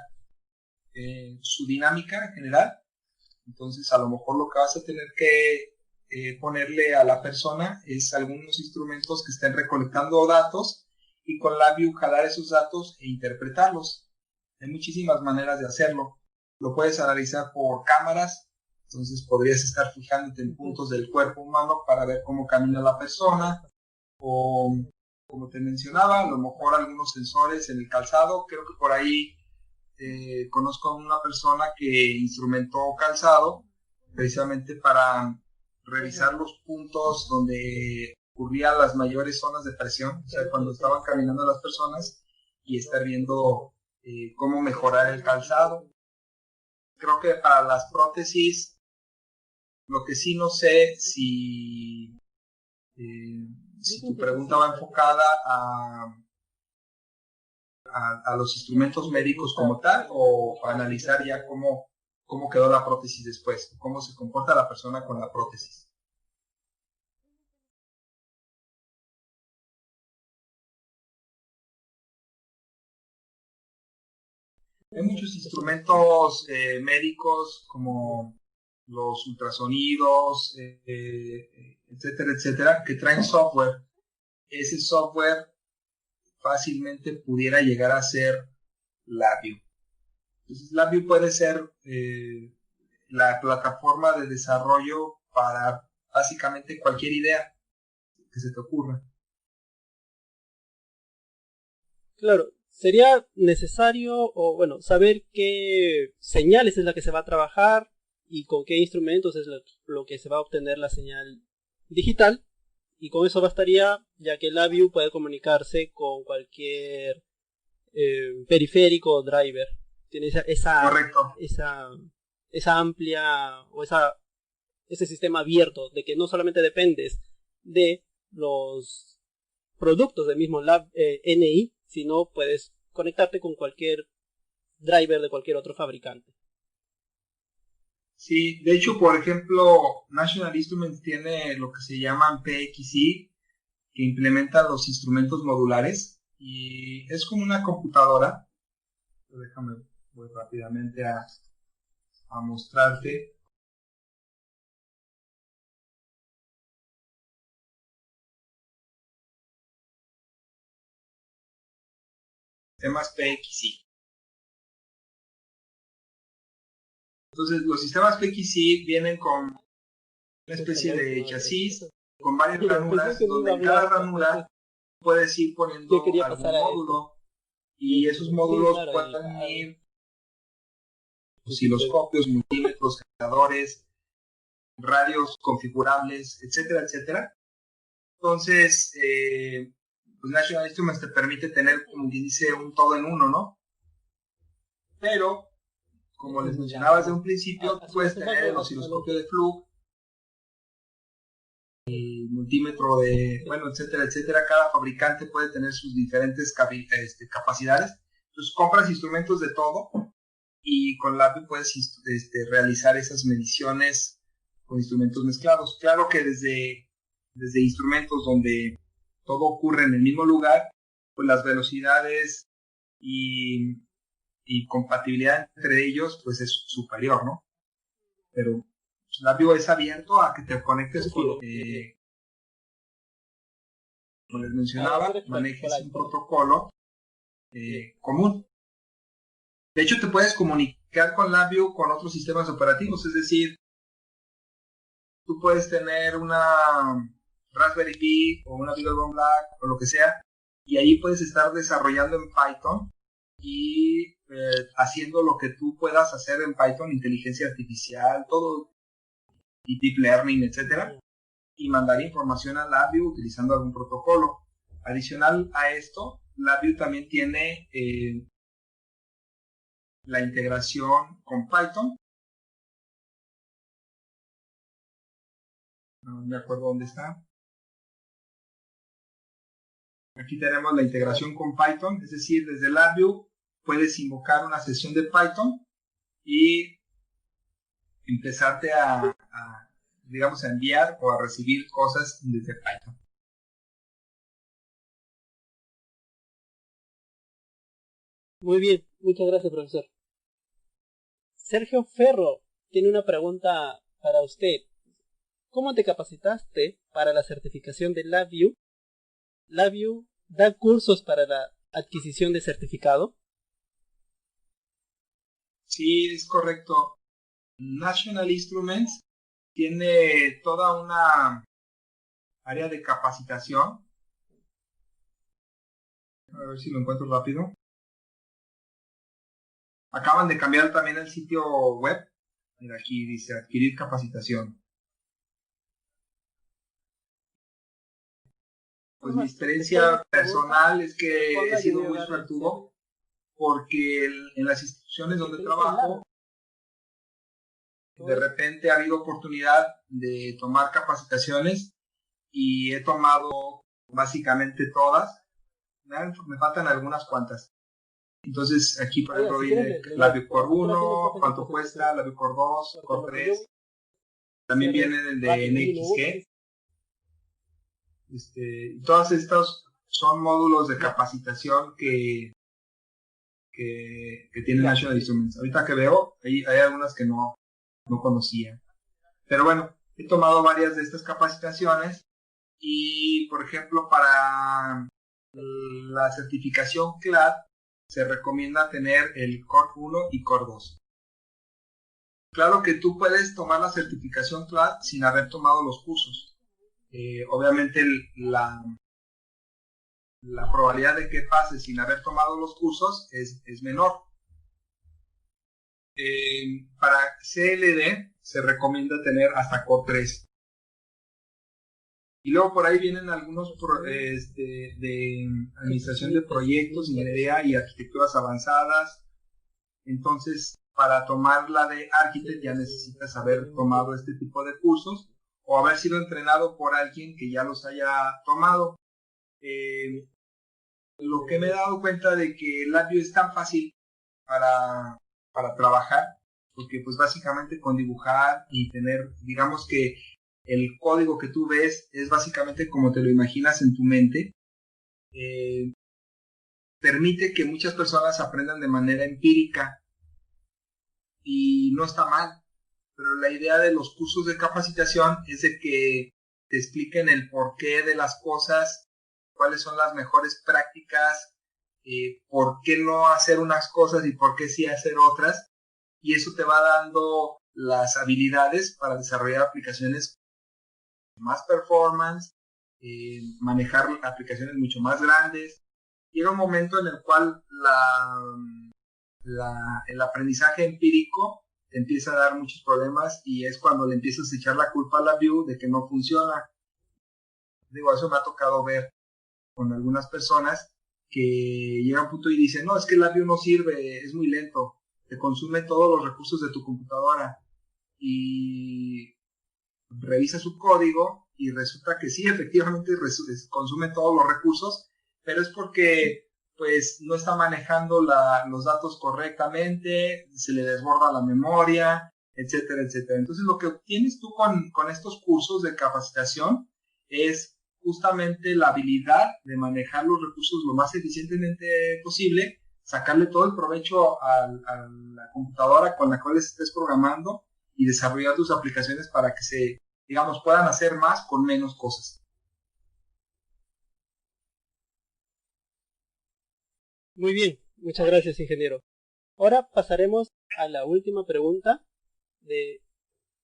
Su dinámica en general. Entonces, a lo mejor lo que vas a tener que ponerle a la persona es algunos instrumentos que estén recolectando datos y con LabVIEW jalar esos datos e interpretarlos. Hay muchísimas maneras de hacerlo. Lo puedes analizar por cámaras, entonces podrías estar fijándote en puntos del cuerpo humano para ver cómo camina la persona, o como te mencionaba, a lo mejor algunos sensores en el calzado. Creo que por ahí conozco a una persona que instrumentó calzado precisamente para revisar los puntos donde ocurrían las mayores zonas de presión, o sea, cuando estaban caminando las personas, y estar viendo cómo mejorar el calzado. Creo que para las prótesis, lo que sí no sé si tu pregunta va enfocada a los instrumentos médicos como tal, o a analizar ya cómo quedó la prótesis después, cómo se comporta la persona con la prótesis. Hay muchos instrumentos médicos como los ultrasonidos, etcétera, etcétera, que traen software. Ese software fácilmente pudiera llegar a ser LabVIEW. Entonces, LabVIEW puede ser la plataforma de desarrollo para básicamente cualquier idea que se te ocurra. Claro, sería necesario saber qué señales es la que se va a trabajar y con qué instrumentos es lo que se va a obtener la señal digital, y con eso bastaría, ya que LabVIEW puede comunicarse con cualquier periférico o driver. Tiene esa amplia o ese sistema abierto de que no solamente dependes de los productos del mismo NI, sino puedes conectarte con cualquier driver de cualquier otro fabricante. Sí, de hecho, por ejemplo, National Instruments tiene lo que se llaman PXI, que implementa los instrumentos modulares, y es como una computadora. Déjame, voy rápidamente a mostrarte. Sistemas PXI. Entonces, los sistemas PXI vienen con una especie de chasis con varias ranuras, donde en cada ranura puedes ir poniendo algún módulo, y esos módulos pueden ir osciloscopios, multímetros, generadores, radios configurables, etcétera, etcétera. Entonces, pues National Instruments te permite tener, como quien dice, un todo en uno, ¿no? Pero, como les mencionaba desde un principio, puedes tener el osciloscopio de Fluke, el multímetro de, bueno, etcétera, etcétera. Cada fabricante puede tener sus diferentes capacidades. Entonces compras instrumentos de todo y con LabVIEW puedes realizar esas mediciones con instrumentos mezclados. Claro que desde instrumentos donde todo ocurre en el mismo lugar, pues las velocidades y compatibilidad entre ellos pues es superior, ¿no? Pero LabVIEW es abierto a que te conectes con lo que, como les mencionaba, manejes un protocolo común. De hecho, te puedes comunicar con LabVIEW con otros sistemas operativos, es decir, tú puedes tener una Raspberry Pi o una BeagleBone Black o lo que sea, y ahí puedes estar desarrollando en Python y haciendo lo que tú puedas hacer en Python, inteligencia artificial, todo, y deep learning, etcétera, y mandar información a LabVIEW utilizando algún protocolo. Adicional a esto, LabVIEW también tiene la integración con Python. No me acuerdo dónde está. Aquí tenemos la integración con Python, es decir, desde LabVIEW puedes invocar una sesión de Python y empezarte digamos, a enviar o a recibir cosas desde Python. Muy bien, muchas gracias, profesor. Sergio Ferro tiene una pregunta para usted. ¿Cómo te capacitaste para la certificación de LabVIEW? ¿LabVIEW da cursos para la adquisición de certificado? Sí, es correcto. National Instruments tiene toda una área de capacitación. A ver si lo encuentro rápido. Acaban de cambiar también el sitio web. Mira, aquí dice adquirir capacitación. Pues mi experiencia personal es que he sido muy suertudo porque en las instituciones donde trabajo de repente ha habido oportunidad de tomar capacitaciones y he tomado básicamente todas. Me faltan algunas cuantas. Entonces aquí por ejemplo viene LabVIEW Core 1, cuánto cuesta, LabVIEW Core 2, Core 3. También viene el de NXG. Todos estos son módulos de capacitación que tiene National Instruments. Ahorita que veo, hay algunas que no conocía. Pero bueno, he tomado varias de estas capacitaciones y, por ejemplo, para la certificación CLAD se recomienda tener el Core 1 y Core 2. Claro que tú puedes tomar la certificación CLAD sin haber tomado los cursos. Obviamente la probabilidad de que pase sin haber tomado los cursos es menor. Para CLD se recomienda tener hasta Core 3. Y luego por ahí vienen algunos de administración de proyectos, ingeniería y arquitecturas avanzadas. Entonces, para tomar la de Architect ya necesitas haber tomado este tipo de cursos o haber sido entrenado por alguien que ya los haya tomado. Lo que me he dado cuenta de que LabVIEW es tan fácil para trabajar, porque pues básicamente con dibujar y tener, digamos que el código que tú ves es básicamente como te lo imaginas en tu mente, permite que muchas personas aprendan de manera empírica y no está mal, pero la idea de los cursos de capacitación es de que te expliquen el porqué de las cosas, cuáles son las mejores prácticas, por qué no hacer unas cosas y por qué sí hacer otras, y eso te va dando las habilidades para desarrollar aplicaciones más performance, manejar aplicaciones mucho más grandes. Llega un momento en el cual el aprendizaje empírico te empieza a dar muchos problemas y es cuando le empiezas a echar la culpa a LabVIEW de que no funciona. Digo, eso me ha tocado ver con algunas personas que llega a un punto y dicen, no, es que LabVIEW no sirve, es muy lento. te consume todos los recursos de tu computadora y revisa su código y resulta que sí, efectivamente consume todos los recursos, pero es porque pues no está manejando los datos correctamente, se le desborda la memoria, etcétera, etcétera. Entonces lo que obtienes tú con estos cursos de capacitación es justamente la habilidad de manejar los recursos lo más eficientemente posible, sacarle todo el provecho a la computadora con la cual estés programando y desarrollar tus aplicaciones para que digamos, puedan hacer más con menos cosas. Muy bien, muchas gracias, ingeniero. Ahora pasaremos a la última pregunta de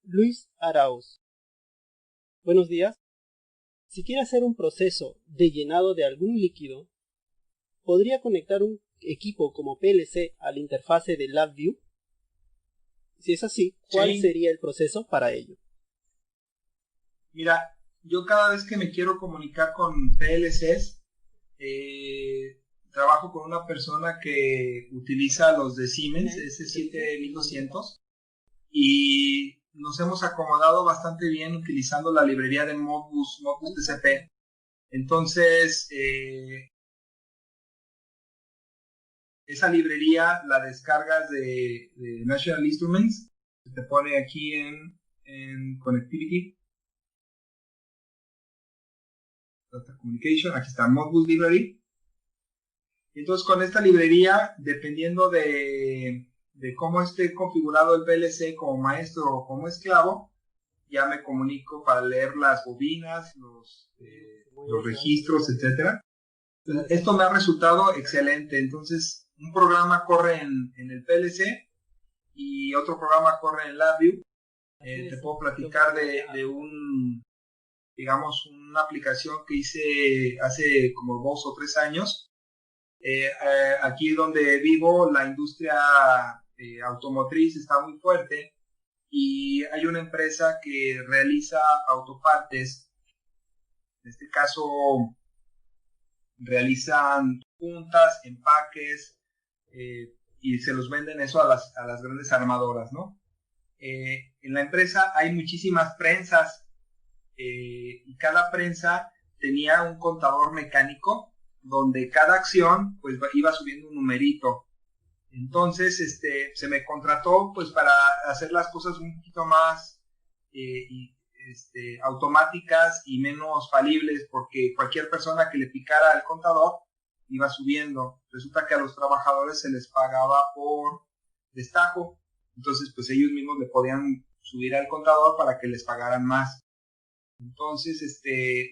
Luis Arauz. Buenos días. Si quiere hacer un proceso de llenado de algún líquido, ¿podría conectar un equipo como PLC a la interfase de LabVIEW? Si es así, ¿cuál sería el proceso para ello? Mira, yo cada vez que me quiero comunicar con PLCs, trabajo con una persona que utiliza los de Siemens S7200 y nos hemos acomodado bastante bien utilizando la librería de Modbus TCP. Entonces, esa librería la descargas de National Instruments, te pone aquí en Connectivity, Data Communication, aquí está Modbus Library. Entonces con esta librería, dependiendo de cómo esté configurado el PLC como maestro o como esclavo, ya me comunico para leer las bobinas, los registros, etcétera. Esto me ha resultado excelente. Entonces un programa corre en el PLC y otro programa corre en LabVIEW. Te puedo platicar de una aplicación que hice hace como 2 o 3 años. Aquí donde vivo, la industria automotriz está muy fuerte y hay una empresa que realiza autopartes. En este caso, realizan puntas, empaques y se los venden eso a las grandes armadoras, ¿no? En la empresa hay muchísimas prensas y cada prensa tenía un contador mecánico donde cada acción pues iba subiendo un numerito. Entonces se me contrató pues para hacer las cosas un poquito más automáticas y menos falibles, porque cualquier persona que le picara el contador iba subiendo. Resulta que a los trabajadores se les pagaba por destajo, entonces pues ellos mismos le podían subir al contador para que les pagaran más. Entonces,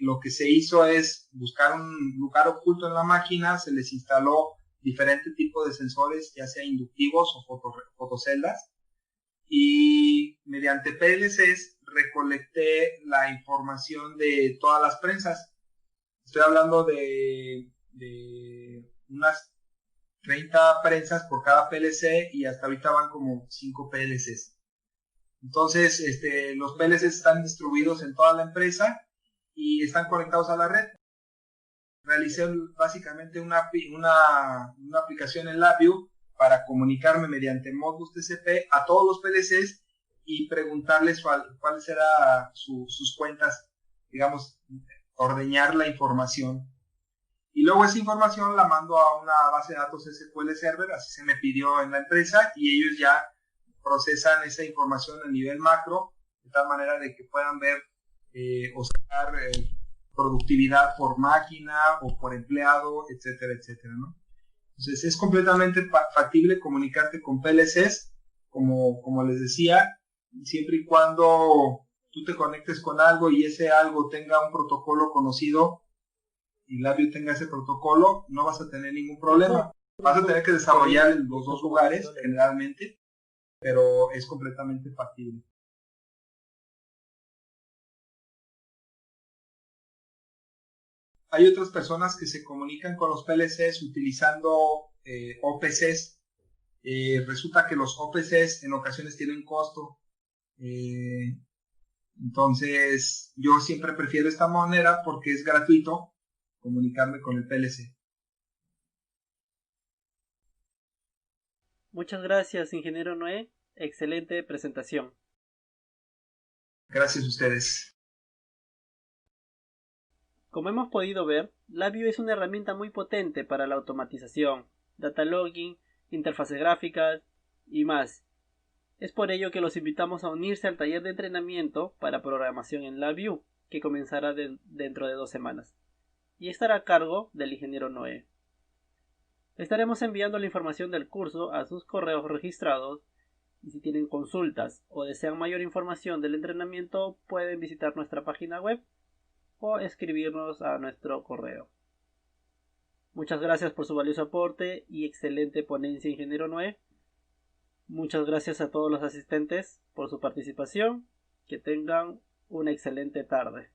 lo que se hizo es buscar un lugar oculto en la máquina, se les instaló diferentes tipos de sensores, ya sea inductivos o fotoceldas, y mediante PLCs recolecté la información de todas las prensas. Estoy hablando de unas 30 prensas por cada PLC y hasta ahorita van como 5 PLCs. Entonces, los PLCs están distribuidos en toda la empresa y están conectados a la red. Realicé básicamente una aplicación en LabVIEW para comunicarme mediante Modbus TCP a todos los PLCs y preguntarles cuáles eran sus cuentas, digamos, ordeñar la información. Y luego esa información la mando a una base de datos SQL Server, así se me pidió en la empresa, y ellos ya procesan esa información a nivel macro, de tal manera de que puedan ver o sacar productividad por máquina o por empleado, etcétera, etcétera, ¿no? Entonces es completamente factible comunicarte con PLCs, como les decía, siempre y cuando tú te conectes con algo y ese algo tenga un protocolo conocido y LabVIEW tenga ese protocolo, no vas a tener ningún problema. Vas a tener que desarrollar en los dos lugares generalmente, pero es completamente factible. Hay otras personas que se comunican con los PLCs utilizando OPCs. Resulta que los OPCs en ocasiones tienen costo. Entonces, yo siempre prefiero esta manera porque es gratuito comunicarme con el PLC. Muchas gracias, ingeniero Noé. Excelente presentación. Gracias a ustedes. Como hemos podido ver, LabVIEW es una herramienta muy potente para la automatización, data logging, interfaces gráficas y más. Es por ello que los invitamos a unirse al taller de entrenamiento para programación en LabVIEW, que comenzará dentro de 2 semanas, y estará a cargo del ingeniero Noé. Estaremos enviando la información del curso a sus correos registrados, y si tienen consultas o desean mayor información del entrenamiento pueden visitar nuestra página web o escribirnos a nuestro correo. Muchas gracias por su valioso aporte y excelente ponencia, ingeniero Noé. Muchas gracias a todos los asistentes por su participación. Que tengan una excelente tarde.